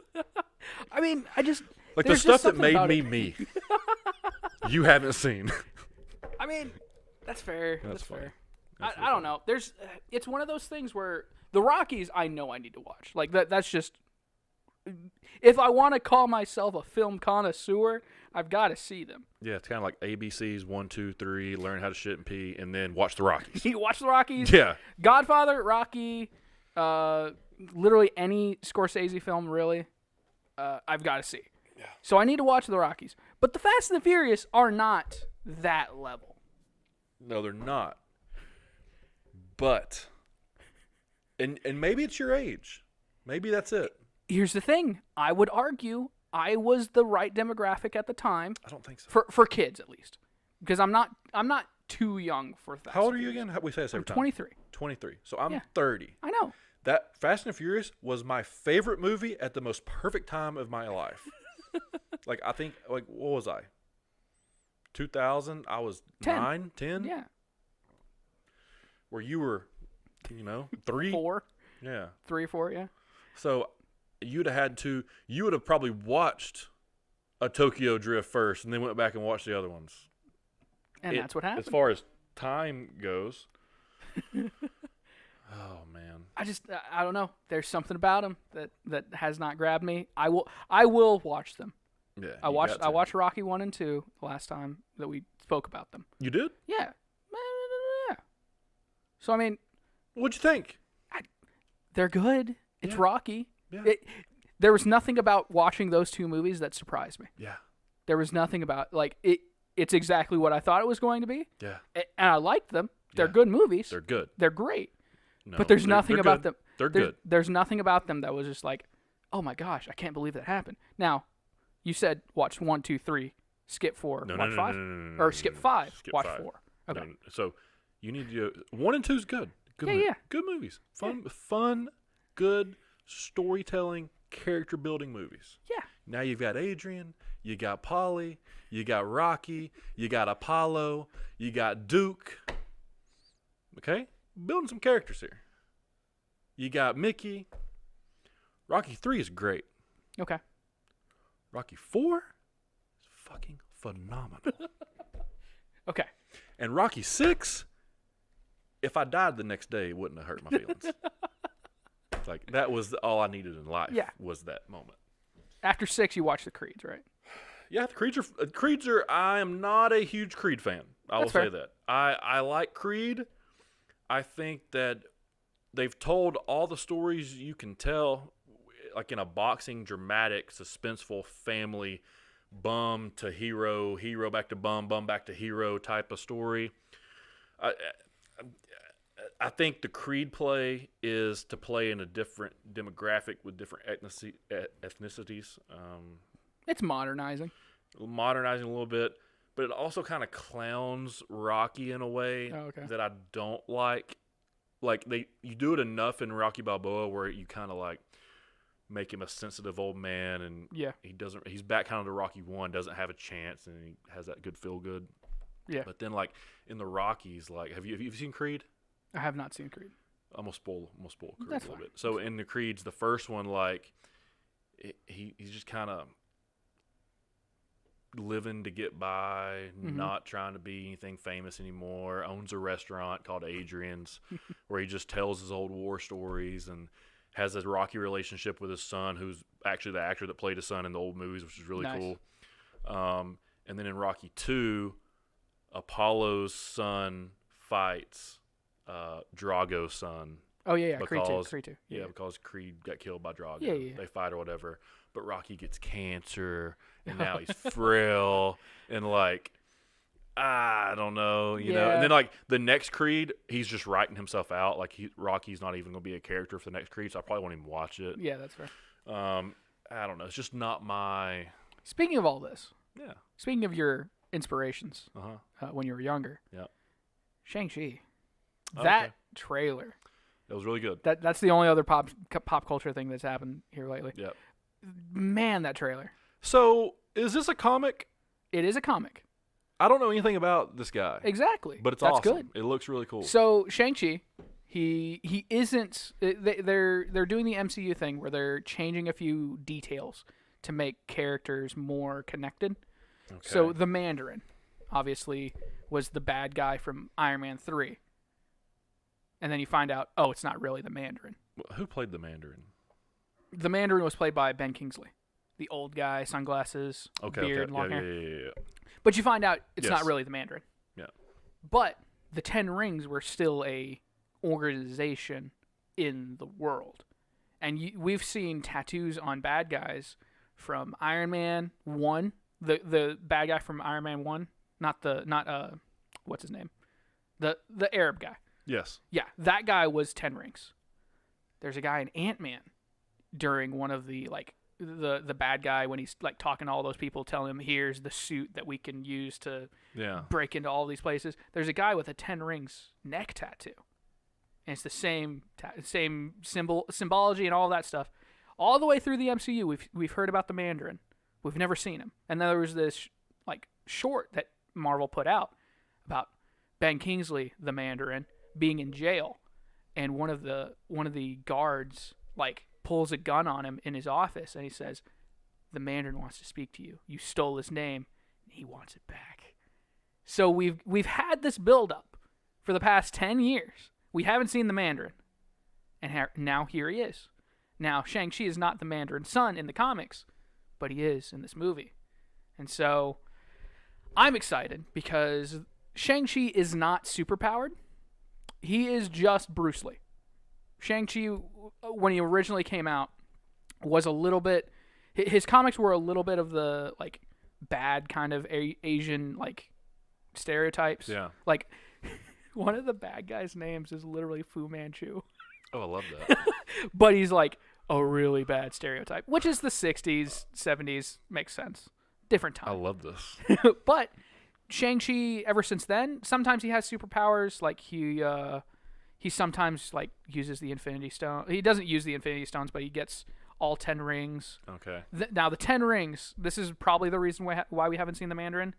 I mean, I just... Like the there's stuff just that something made about me it. me. You haven't seen. I mean, that's fair. That's That's funny. fair. That's I don't know. There's, it's one of those things where the Rockies, I know I need to watch. Like that's just, if I want to call myself a film connoisseur, I've got to see them. Yeah, it's kind of like ABC's 1, 2, 3. Learn how to shit and pee, and then watch the Rockies. You watch the Rockies. Yeah. Godfather, Rocky, literally any Scorsese film, really, I've got to see. Yeah. So I need to watch the Rockies. But the Fast and the Furious are not that level. No, they're not. But, and maybe it's your age. Maybe that's it. Here's the thing. I would argue I was the right demographic at the time. I don't think so. For kids, at least. Because I'm not too young for Fast How old are and you Furious. again? We say this every I'm time. 23. 23. So I'm Yeah. 30. I know. That Fast and Furious was my favorite movie at the most perfect time of my life. Like, I think, like, what was I? 2000? I was 10. 9, 10? Yeah. Where you were, 3? 4. Yeah. 3 or 4, yeah. So you would have probably watched a Tokyo Drift first and then went back and watched the other ones. And that's what happened. As far as time goes. Oh, man. I don't know. There's something about them that has not grabbed me. I will watch them. Yeah. I watched Rocky 1 and 2 the last time that we spoke about them. You did? Yeah. Yeah. So I mean, What'd you think? they're good. It's Yeah. Rocky. Yeah. There was nothing about watching those 2 movies that surprised me. Yeah. There was nothing about it. It's exactly what I thought it was going to be. Yeah. And I liked them. They're Yeah. good movies. They're good. They're great. No, But there's they're- nothing they're about good. them. They're good. There's nothing about them that was just like, oh my gosh, I can't believe that happened. Now, you said watch 1, 2, 3, skip 4, No, watch no, 5, no, or skip 5, Skip watch 5. 4. Okay. No, so you need to 1 and 2 is good. Good Yeah, mo- yeah. Good movies. Fun, good storytelling, character building movies. Yeah. Now you've got Adrian, you got Polly, you got Rocky, you got Apollo, you got Duke. Okay? Building some characters here. You got Mickey. Rocky 3 is great. Okay. Rocky 4 is fucking phenomenal. Okay. And Rocky 6, if I died the next day, it wouldn't have hurt my feelings. Like, that was all I needed in life. Yeah. Was that moment. After 6, you watch the Creeds, right? Yeah, the Creeds are, I am not a huge Creed fan. I will That's say fair. that. I like Creed. I think that they've told all the stories you can tell, like in a boxing, dramatic, suspenseful, family bum to hero, hero back to bum, bum back to hero type of story. I think the Creed play is to play in a different demographic with different ethnicities. It's modernizing. Modernizing a little bit, but it also kind of clowns Rocky in a way that I don't like. Like you do it enough in Rocky Balboa where you kind of like make him a sensitive old man, and he's back kind of to Rocky 1, doesn't have a chance, and he has that good feel good. Yeah. But then like in the Rockies, like have you seen Creed? I have not seen Creed. I'm gonna spoil Creed That's a little fine. bit. So in the Creeds, the first one, like he's just kind of living to get by, not trying to be anything famous anymore. Owns a restaurant called Adrian's, where he just tells his old war stories and has a rocky relationship with his son, who's actually the actor that played his son in the old movies, which is really cool. And then in Rocky 2, Apollo's son fights Drago's son. Oh, yeah. Creed 2. Yeah, because Creed got killed by Drago. Yeah. They fight or whatever. But Rocky gets cancer, and now he's frail, and like, I don't know, you know. And then like the next Creed, he's just writing himself out. Like Rocky's not even going to be a character for the next Creed, so I probably won't even watch it. Yeah, that's fair. I don't know. It's just not my. Speaking of all this. Yeah. Speaking of your inspirations when you were younger. Yeah. Shang-Chi. That trailer. It was really good. That's the only other pop culture thing that's happened here lately. Yeah. Man, that trailer. So, is this a comic? It is a comic. I don't know anything about this guy. Exactly. But it's That's awesome. Good. It looks really cool. So, Shang-Chi, he isn't... They're doing the MCU thing where they're changing a few details to make characters more connected. Okay. So, the Mandarin, obviously, was the bad guy from Iron Man 3. And then you find out, it's not really the Mandarin. Who played the Mandarin? The Mandarin was played by Ben Kingsley, the old guy, sunglasses, beard, long hair. Yeah. But you find out it's not really the Mandarin. Yeah. But the 10 Rings were still a organization in the world. And we've seen tattoos on bad guys from Iron Man 1, the bad guy from Iron Man 1, not what's his name? The Arab guy. Yes. Yeah, that guy was 10 Rings. There's a guy in Ant-Man during one of the the bad guy when he's like talking to all those people, telling him here's the suit that we can use to break into all these places. There's a guy with a 10 Rings neck tattoo, and it's the same symbology and all that stuff. All the way through the MCU, we've heard about the Mandarin. We've never seen him. And then there was this short that Marvel put out about Ben Kingsley, the Mandarin, being in jail, and one of the guards pulls a gun on him in his office, and he says, "The Mandarin wants to speak to you. You stole his name, and he wants it back." So we've had this build up for the past 10 years. We haven't seen the Mandarin, and now here he is. Now Shang-Chi is not the Mandarin's son in the comics, but he is in this movie, and so I'm excited because Shang-Chi is not superpowered. He is just Bruce Lee. Shang-Chi, when he originally came out, was a little bit... His comics were a little bit of the, bad kind of Asian, stereotypes. Yeah. One of the bad guys' names is literally Fu Manchu. Oh, I love that. But he's, a really bad stereotype, which is the 60s, 70s. Makes sense. Different time. I love this. But Shang-Chi, ever since then, sometimes he has superpowers. He sometimes uses the Infinity Stone. He doesn't use the Infinity Stones, but he gets all 10 rings. Okay. Now the 10 rings. This is probably the reason why we haven't seen the Mandarin.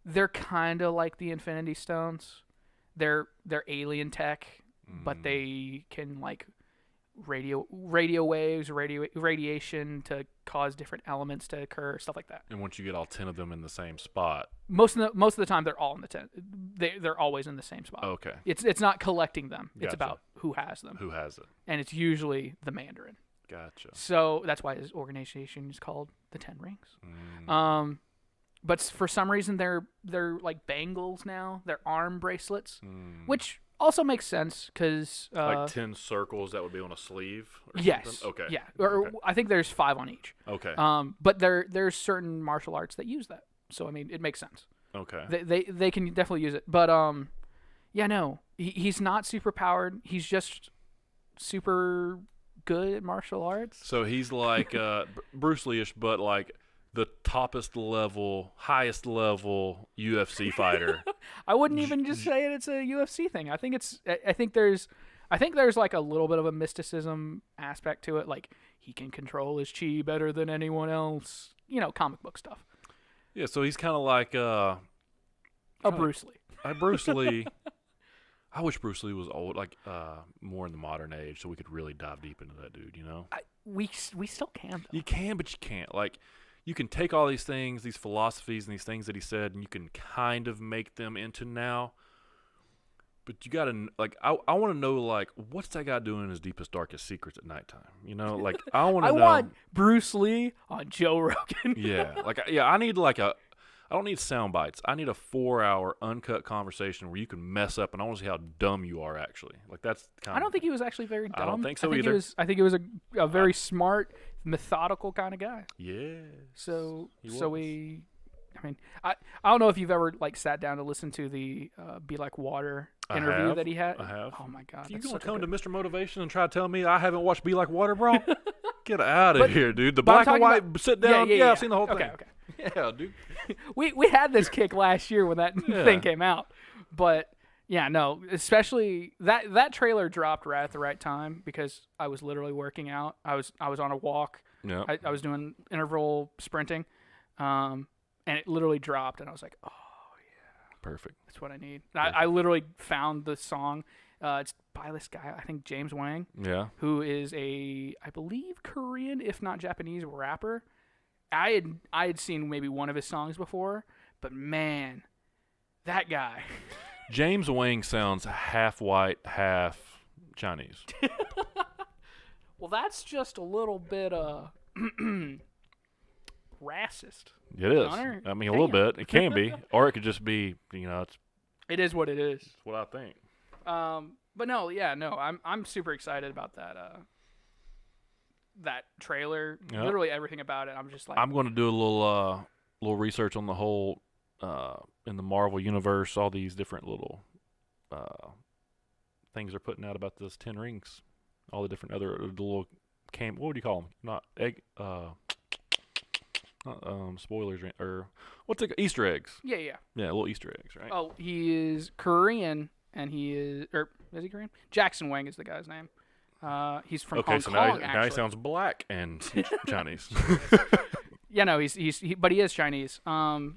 They're kind of like the Infinity Stones. They're alien tech, but they can radio waves, radiation to cause different elements to occur, stuff like that. And once you get all 10 of them in the same spot, most of the time they're all in the 10. They're always in the same spot. Okay. It's not collecting them. Gotcha. It's about who has them. Who has it? And it's usually the Mandarin. Gotcha. So that's why his organization is called the 10 Rings. But for some reason they're like bangles now. They're arm bracelets, which Also makes sense because like 10 circles that would be on a sleeve or yes, something? Okay. yeah, or Okay. I think there's 5 on each. Okay. But there's certain martial arts that use that, so I mean it makes sense. Okay. They can definitely use it, but yeah, no, he's not super powered. He's just super good at martial arts. So he's like Bruce Lee-ish, but like the highest level UFC fighter. I wouldn't even just say it's a UFC thing. I think there's like a little bit of a mysticism aspect to it. Like he can control his chi better than anyone else. Comic book stuff. Yeah, so he's kind of like Bruce Lee. Bruce Lee. I wish Bruce Lee was old, like more in the modern age, so we could really dive deep into that dude. We still can. Though. You can, but you can't. Like, you can take all these things, these philosophies, and these things that he said, and you can kind of make them into now. But you gotta like, I want to know like, what's that guy doing in his deepest, darkest secrets at nighttime? Like I want to know. I want Bruce Lee on Joe Rogan. I need like I don't need sound bites. I need a 4-hour uncut conversation where you can mess up, and I want to see how dumb you are actually. Like that's kind. I don't think he was actually very dumb. I don't think so either. I think he was a very smart, methodical kind of guy. Yeah. I don't know if you've ever like sat down to listen to the Be Like Water interview that he had. I have. Oh my god. You gonna come to Mr. Motivation and try to tell me I haven't watched Be Like Water, bro? Get out of here, dude. The black and white sit down. Yeah, I've seen the whole thing. Okay. Yeah, dude. we had this kick last year when that thing came out, but yeah, no, especially that trailer dropped right at the right time because I was literally working out. I was on a walk. Yeah. I was doing interval sprinting, and it literally dropped, and I was like, oh yeah, perfect. That's what I need. I literally found the song. It's by this guy, I think James Wang. Yeah. Who is I believe Korean, if not Japanese rapper. I had seen maybe one of his songs before, but man, that guy. James Wang sounds half white, half Chinese. Well, that's just a little bit racist. It is. Gunner? I mean, a little bit. It can be, or it could just be. It is what it is. It's what I think. But no, yeah, no, I'm super excited about that trailer. Yep. Literally everything about it. I'm just like, I'm going to do a little research on the whole in the Marvel universe, all these different little things they're putting out about this 10 Rings, all the different other the little what would you call them? Not egg. Spoilers or what's it? Easter eggs. Yeah, little Easter eggs, right? Oh, he is Korean, and is he Korean? Jackson Wang is the guy's name. He's from Hong Kong. Now he sounds black and Chinese. Yeah, no, but he is Chinese. I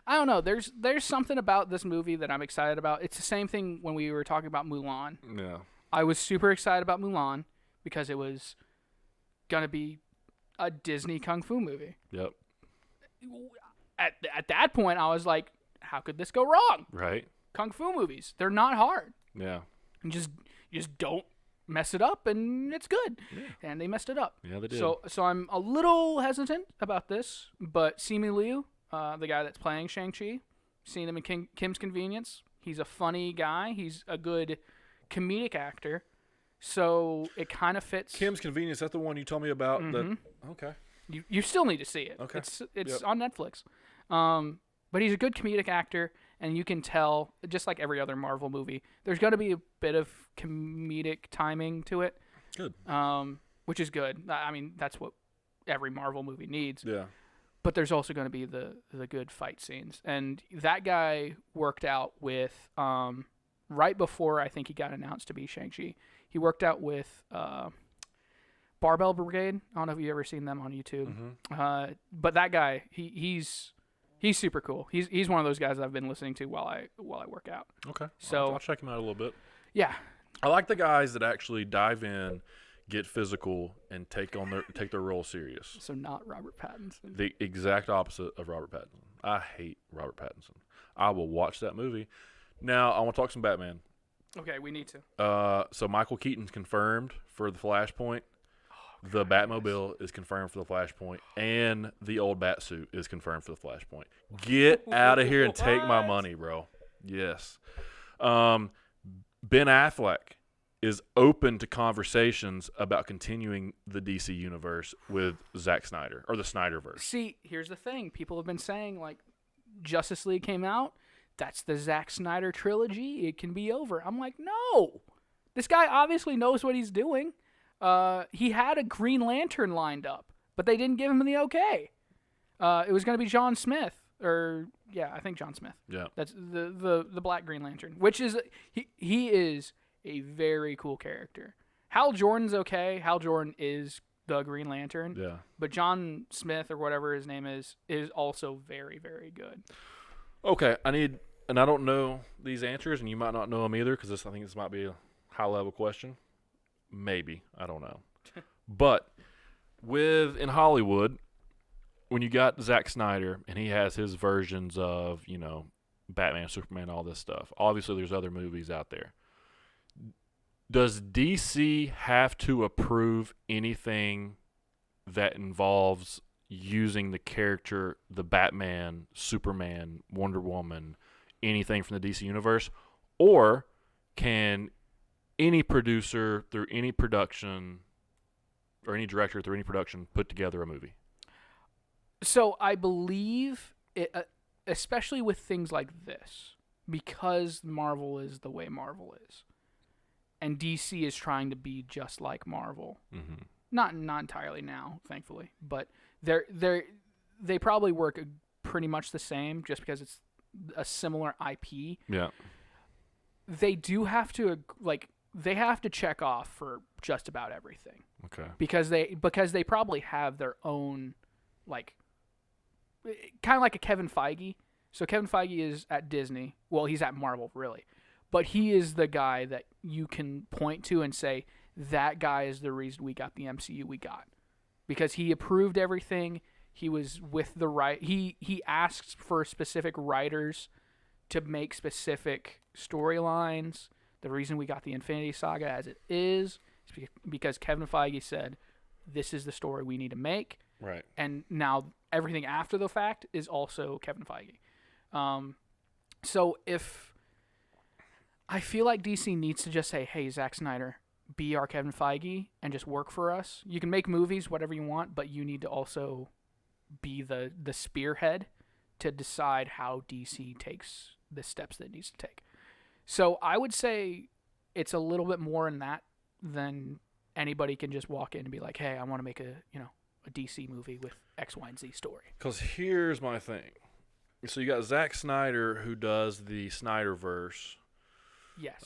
don't know. There's something about this movie that I'm excited about. It's the same thing when we were talking about Mulan. Yeah. I was super excited about Mulan because it was gonna be a Disney kung fu movie. Yep. At that point, I was like, how could this go wrong? Right. Kung fu movies, they're not hard. Yeah. You just don't mess it up, and it's good. Yeah. And they messed it up. Yeah, they did. So I'm a little hesitant about this, but Simu Liu, the guy that's playing Shang-Chi, seen him in Kim's Convenience. He's a funny guy. He's a good comedic actor. So it kind of fits. Kim's Convenience, that's the one you told me about. Mm-hmm. Okay. You still need to see it. Okay. It's on Netflix. But he's a good comedic actor, and you can tell, just like every other Marvel movie, there's going to be a bit of comedic timing to it. Good. Which is good. I mean, that's what every Marvel movie needs. Yeah. But there's also going to be the good fight scenes. And that guy worked out with, right before I think he got announced to be Shang-Chi, he worked out with Barbell Brigade. I don't know if you've ever seen them on YouTube. Mm-hmm. But that guy, he's super cool. He's one of those guys that I've been listening to while I work out. Okay. So I'll check him out a little bit. Yeah. I like the guys that actually dive in, get physical, and take their role serious. So not Robert Pattinson. The exact opposite of Robert Pattinson. I hate Robert Pattinson. I will watch that movie. Now I want to talk some Batman. Okay, we need to. So Michael Keaton's confirmed for the Flashpoint. The Batmobile is confirmed for the Flashpoint, and the old Batsuit is confirmed for the Flashpoint. Get out of here and take my money, bro. Yes. Ben Affleck is open to conversations about continuing the DC universe with Zack Snyder or the Snyderverse. See, here's the thing. People have been saying, like, Justice League came out. That's the Zack Snyder trilogy. It can be over. I'm like, no. This guy obviously knows what he's doing. He had a Green Lantern lined up, but they didn't give him the okay. It was going to be John Smith. I think John Smith. Yeah. That's the Black Green Lantern, which is he is a very cool character. Hal Jordan's okay. Hal Jordan is the Green Lantern. Yeah. But John Smith or whatever his name is also very, very good. Okay, and I don't know these answers, and you might not know them either, because I think this might be a high-level question. Maybe. I don't know. But in Hollywood, when you got Zack Snyder, and he has his versions of, Batman, Superman, all this stuff, obviously there's other movies out there. Does DC have to approve anything that involves using the character, the Batman, Superman, Wonder Woman, anything from the DC universe? Or can any producer through any production or any director through any production put together a movie? So I believe, especially with things like this, because Marvel is the way Marvel is, and DC is trying to be just like Marvel. Mm-hmm. Not entirely now, thankfully, but they probably work pretty much the same, just because it's a similar IP. Yeah. They do have to they have to check off for just about everything. Okay. Because they probably have their own, kind of like a Kevin Feige. So Kevin Feige is at Disney. Well, he's at Marvel, really. But he is the guy that you can point to and say, that guy is the reason we got the MCU we got. Because he approved everything. He was with the right... He asked for specific writers to make specific storylines. The reason we got the Infinity Saga as it is because Kevin Feige said, this is the story we need to make. Right. And now everything after the fact is also Kevin Feige. So if... I feel like DC needs to just say, hey, Zack Snyder, be our Kevin Feige and just work for us. You can make movies, whatever you want, but you need to also be the spearhead to decide how DC takes the steps that it needs to take. So I would say it's a little bit more in that than anybody can just walk in and be like, hey, I want to make a DC movie with X, Y, and Z story. Because here's my thing. So you got Zack Snyder, who does the Snyderverse. Yes,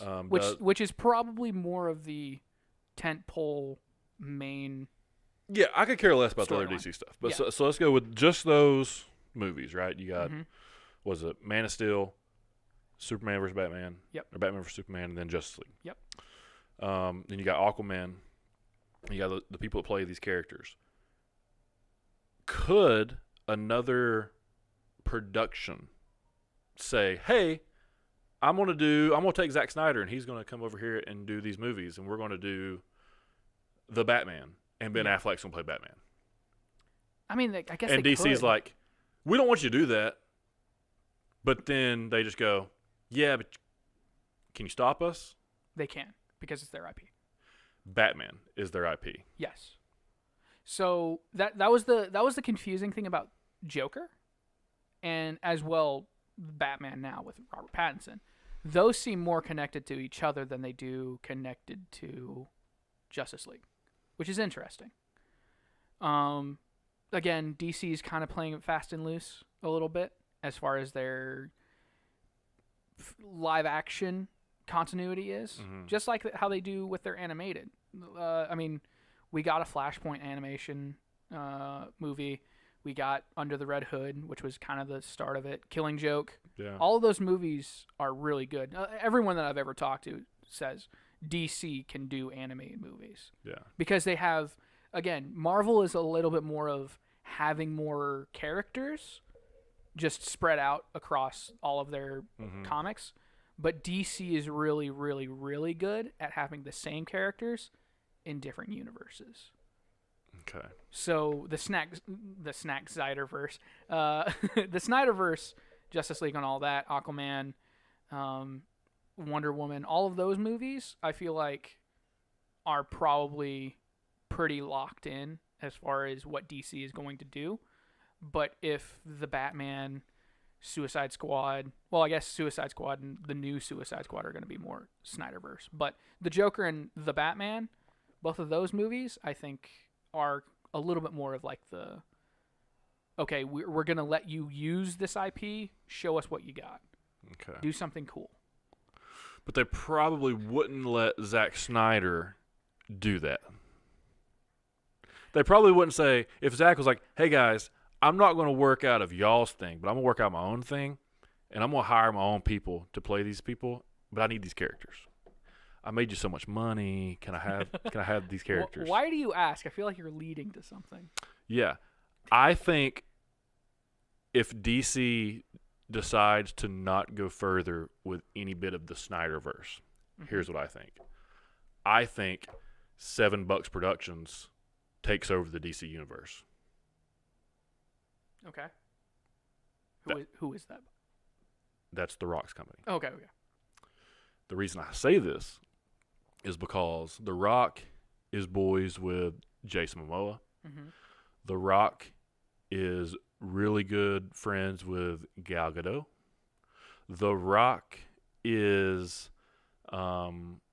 which is probably more of the tentpole main. Yeah, I could care less about the other Storyline. DC stuff. But Yeah. so let's go with just those movies, right? You got, Mm-hmm. was it Man of Steel, Superman vs. Batman, Yep. or Batman vs. Superman, and then Justice League. Yep. Then you got Aquaman. You got the people that play these characters. Could another production say, hey, I'm gonna take Zack Snyder and he's gonna come over here and do these movies, and we're gonna do the Batman, and Ben Affleck's gonna play Batman. I mean, I guess. And they DC's could. like, we don't want you to do that. But then they just go, yeah, but can you stop us? They can, because it's their IP. Batman is their IP. Yes. So that was the confusing thing about Joker, and as well Batman now with Robert Pattinson. Those seem more connected to each other than they do connected to Justice League, which is interesting. Again, DC is kind of playing it fast and loose a little bit as far as their live action continuity is, just like how they do with their animated. I mean, we got a Flashpoint animation movie. We got Under the Red Hood, which was kind of the start of it. Killing Joke. Yeah. All of those movies are really good. Everyone that I've ever talked to says DC can do animated movies. Yeah. Because they have, again, Marvel is a little bit more of having more characters just spread out across all of their comics. But DC is really, really, really good at having the same characters in different universes. Okay. So the Snyderverse, the Snyderverse, Justice League and all that, Aquaman, Wonder Woman, all of those movies, I feel like are probably pretty locked in as far as what DC is going to do. But if the Batman, Suicide Squad, well, I guess Suicide Squad and the new Suicide Squad are going to be more Snyderverse. But the Joker and the Batman, both of those movies, I think are a little bit more of like the, okay, we're going to let you use this IP, show us what you got. Okay. Do something cool. But they probably wouldn't let Zack Snyder do that. They probably wouldn't say, if Zack was like, hey guys, I'm not going to work out of y'all's thing, but I'm going to work out my own thing, and I'm going to hire my own people to play these people, but I need these characters. I made you so much money. Can I have these characters? Why do you ask? I feel like you're leading to something. Yeah. I think if DC decides to not go further with any bit of the Snyderverse, here's what I think. I think $7 Productions takes over the DC universe. Okay. Who is that? That's The Rock's company. Okay. The reason I say this is because The Rock is boys with Jason Momoa. Mm-hmm. The Rock is really good friends with Gal Gadot. The Rock is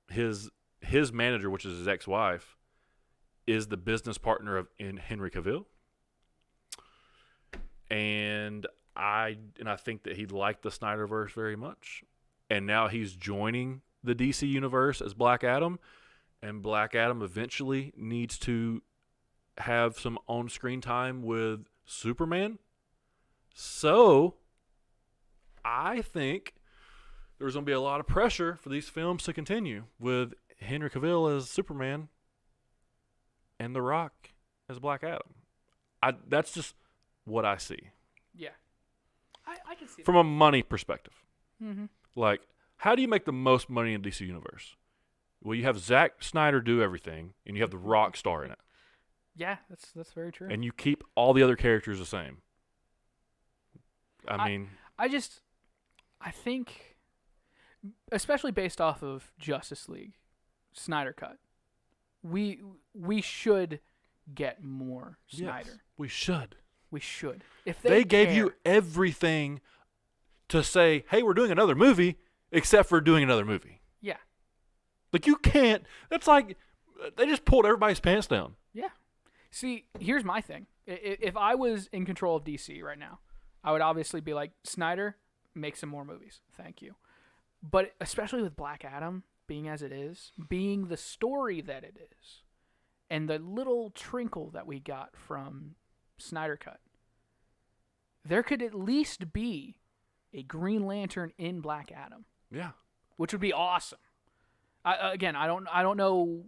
his manager, which is his ex-wife, is the business partner of Henry Cavill. And I think that he liked the Snyderverse very much. And now he's joining the DC universe as Black Adam. And Black Adam eventually needs to have some on-screen time with Superman. So I think there's going to be a lot of pressure for these films to continue with Henry Cavill as Superman and The Rock as Black Adam. That's just what I see. Yeah. I can see from a money perspective. Mm-hmm. Like, how do you make the most money in DC Universe? Well, you have Zack Snyder do everything, and you have The Rock star in it. Yeah, that's very true. And you keep all the other characters the same. I think, especially based off of Justice League, Snyder Cut, we should get more Snyder. Yes, we should. We should. If they gave you everything to say, hey, we're doing another movie, except for doing another movie. Yeah. Like, you can't. That's like they just pulled everybody's pants down. Yeah. See, here's my thing. If I was in control of DC right now, I would obviously be like, Snyder, make some more movies. Thank you. But especially with Black Adam being as it is, being the story that it is, and the little trinkle that we got from Snyder Cut, there could at least be a Green Lantern in Black Adam. Yeah. Which would be awesome. I don't know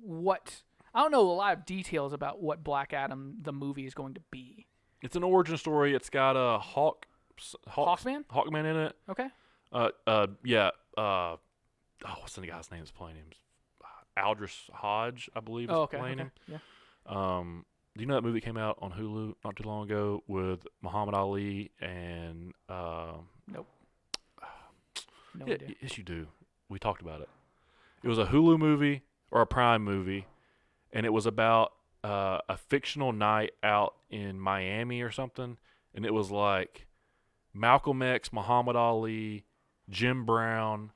a lot of details about what Black Adam the movie is going to be. It's an origin story. It's got a Hawkman in it. Okay. Yeah. What's the guy's name that's playing him? Aldous Hodge, I believe, is playing him. Yeah. Do you know that movie came out on Hulu not too long ago with Muhammad Ali and Nope. No yeah, idea. yes, you do. We talked about it. It was a Hulu movie or a Prime movie, and it was about a fictional night out in Miami or something, and it was like Malcolm X, Muhammad Ali, Jim Brown,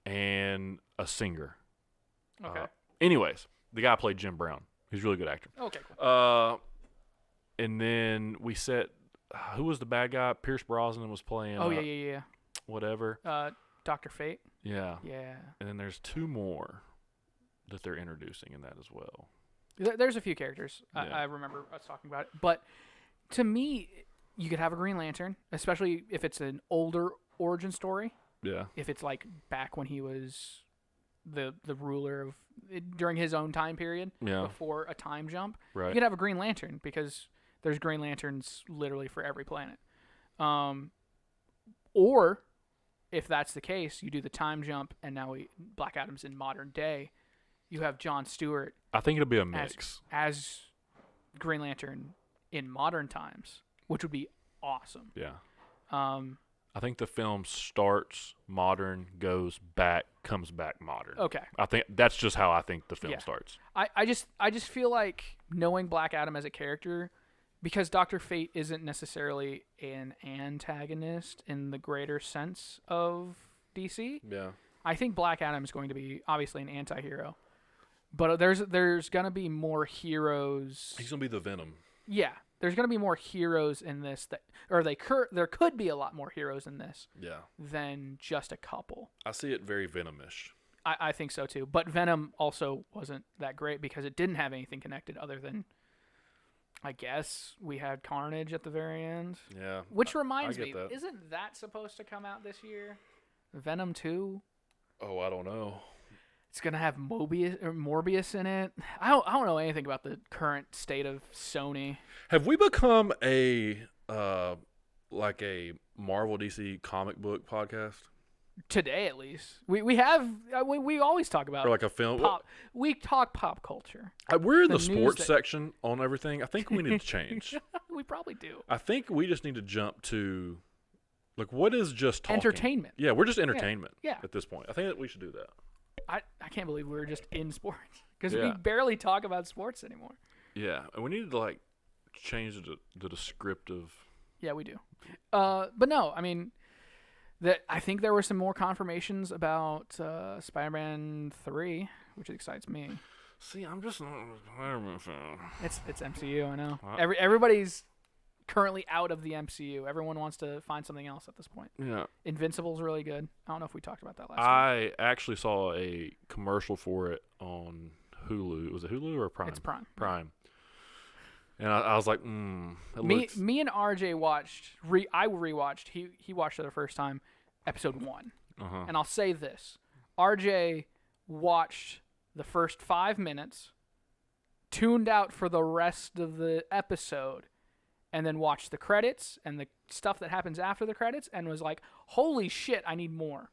and a singer. Okay. Anyways, the guy played Jim Brown. He's a really good actor. Okay, cool. And then we said, who was the bad guy? Pierce Brosnan was playing. Yeah. Whatever. Dr. Fate. Yeah. Yeah. And then there's two more that they're introducing in that as well. There's a few characters. Yeah. I remember us talking about it. But to me, you could have a Green Lantern, especially if it's an older origin story. Yeah. If it's like back when he was the ruler of during his own time period, before a time jump. Right. You could have a Green Lantern because there's Green Lanterns literally for every planet. Or if that's the case, you do the time jump, and now Black Adam's in modern day. You have Jon Stewart. I think it'll be a mix as Green Lantern in modern times, which would be awesome. Yeah. I think the film starts modern, goes back, comes back modern. Okay. I think that's just how I think the film Yeah. starts. I just feel like knowing Black Adam as a character, because Dr. Fate isn't necessarily an antagonist in the greater sense of DC. Yeah. I think Black Adam is going to be obviously an anti-hero. But there's going to be more heroes. He's going to be the Venom. Yeah. There's going to be more heroes in this there could be a lot more heroes in this than just a couple. I see it very Venomish. I think so too. But Venom also wasn't that great because it didn't have anything connected other than, I guess, we had Carnage at the very end. Yeah. Which reminds me, that. isn't that supposed to come out this year? Venom 2? Oh, I don't know. It's going to have Morbius in it. I don't know anything about the current state of Sony. Have we become a like a Marvel DC comic book podcast? Today, at least. We always talk about Or like a film? we talk pop culture. We're in the news sports section on everything. I think we need to change. We probably do. I think we just need to jump to, like, what is just talking? Entertainment. Yeah, we're just entertainment Yeah. at this point. I think that we should do that. I can't believe we were just in sports because Yeah. we barely talk about sports anymore. Yeah, and we need to, like, change the descriptive. Yeah, we do. But no, I mean, I think there were some more confirmations about Spider-Man 3, which excites me. See, I'm just not a Spider-Man fan. It's MCU, I know. Wow. Everybody's currently out of the MCU. Everyone wants to find something else at this point. Yeah. Invincible's really good. I don't know if we talked about that last time. I actually saw a commercial for it on Hulu. Was it Hulu or Prime? It's Prime. Prime. And I was like, Me and RJ watched. I rewatched. He watched it the first time, episode 1. Uh-huh. And I'll say this: RJ watched the first 5 minutes, tuned out for the rest of the episode, and then watched the credits and the stuff that happens after the credits, and was like, "Holy shit, I need more."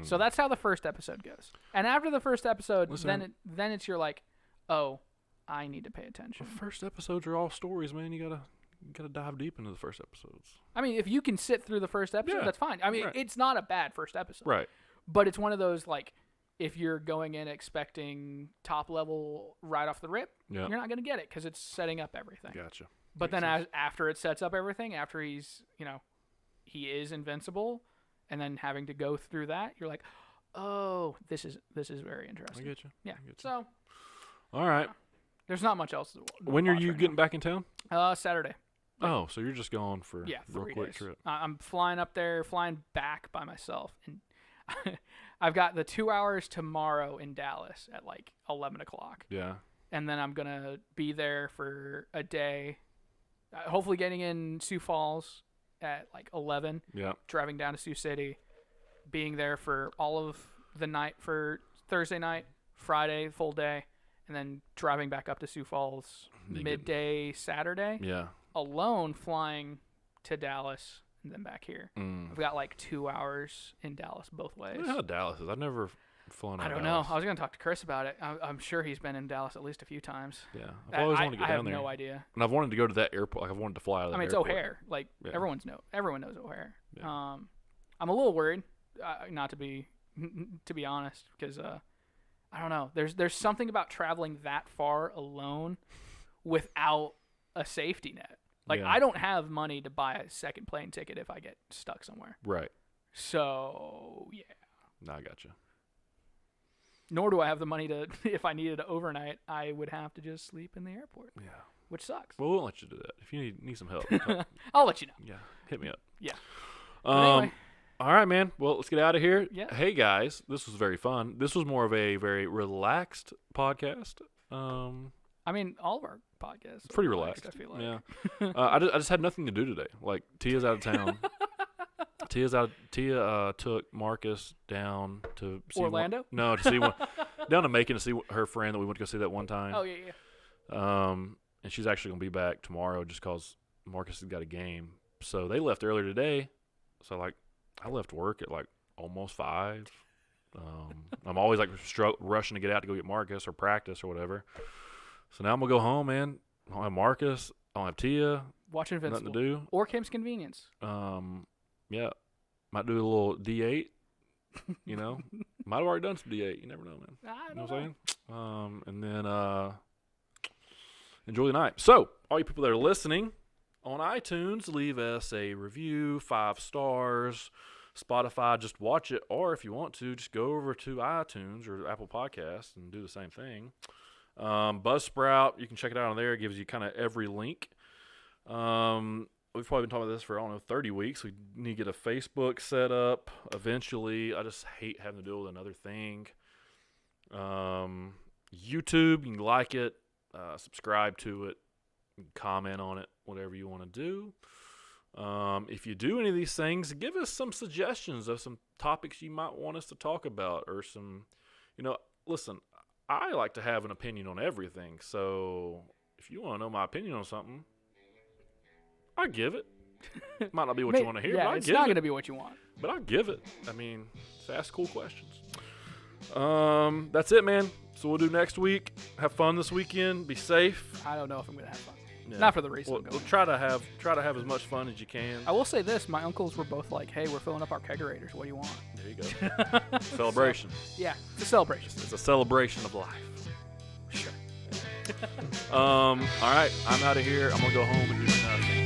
So that's how the first episode goes. And after the first episode, then it's you're like, "Oh, I need to pay attention." The first episodes are all stories, man. You gotta dive deep into the first episodes. I mean, if you can sit through the first episode, Yeah, that's fine. I mean, right. it's not a bad first episode. Right. But it's one of those, like, if you're going in expecting top level right off the rip, Yeah. you're not going to get it because it's setting up everything. Gotcha. But then after it sets up everything, after he is invincible, and then having to go through that, you're like, oh, this is very I interesting. get you. Yeah. I get you. So All right. there's not much else to When are watch you right getting back in town? now. Saturday. Oh, so you're just going for Yeah, real 3 quick days. trip. I'm flying up there, flying back by myself, and I've got the 2 hours tomorrow in Dallas at like 11 o'clock, Yeah. and then I'm gonna be there for a day, hopefully getting in Sioux Falls at like 11, Yeah. driving down to Sioux City, being there for all of the night for Thursday night, Friday full day, and then driving back up to Sioux Falls midday Saturday. Yeah. Alone, flying to Dallas and then back here. I've got like 2 hours in Dallas both ways. I don't know how Dallas is. I've never flown out I of don't know. Dallas. I was going to talk to Chris about it. I'm sure he's been in Dallas at least a few times. Yeah. I've always wanted to get I down have there. no idea. And I've wanted to go to that airport. Like, I've wanted to fly out of that I mean, it's airport. O'Hare. Like, Yeah. everyone knows O'Hare. Yeah. I'm a little worried, not to be honest, because I don't know. There's something about traveling that far alone without a safety net. Like, Yeah. I don't have money to buy a second plane ticket if I get stuck somewhere. Right. So, yeah. No, I got you. Nor do I have the money to, if I needed to overnight, I would have to just sleep in the airport, Yeah. which sucks. Well, we'll let you do that. If you need some help, I'll let you know. yeah, hit me up. Yeah. Anyway. Anyway. All right, man. Well, let's get out of here. Yeah. Hey, guys. This was very fun. This was more of a very relaxed podcast. I mean, all of our podcasts are Pretty relaxed. I feel like. Yeah. I just had nothing to do today. Like, Tia's out of town. Tia took Marcus down to see Orlando? No, to see one down to Macon to see her friend that we went to go see that one time. Oh, yeah. And she's actually gonna be back tomorrow just cause Marcus has got a game. So they left earlier today. So like, I left work at like almost 5. I'm always like rushing to get out to go get Marcus or practice or whatever. So now I'm gonna go home, man. I don't have Marcus. I don't have Tia. Watch Nothing Invincible. to do. Or Kim's Convenience. Yeah. Might do a little D8. You know, might have already done some D8. You never know, man. I You know don't what I'm know. saying? And then enjoy the night. So, all you people that are listening on iTunes, leave us a review, 5 stars. Spotify, just watch it. Or if you want to, just go over to iTunes or Apple Podcasts and do the same thing. Buzzsprout, you can check it out on there. It gives you kind of every link. We've probably been talking about this for, 30 weeks. We need to get a Facebook set up eventually. I just hate having to deal with another thing. YouTube, you can like it, subscribe to it, you can comment on it, whatever you want to do. If you do any of these things, give us some suggestions of some topics you might want us to talk about, or some, listen, I like to have an opinion on everything. So if you want to know my opinion on something, I give it. Might not be what you want to hear, but I it's give not it. going to be what you want. But I'll give it. I mean, just ask cool questions. That's it, man. So we'll do next week. Have fun this weekend. Be safe. I don't know if I'm going to have fun. Yeah. Not for the reason I'm We'll going. try to have as much fun as you can. I will say this. My uncles were both like, hey, we're filling up our kegerators. What do you want? There you go. Celebration. Yeah, it's a celebration. It's a celebration of life. Sure. All right. I'm out of here. I'm going to go home and do nothing.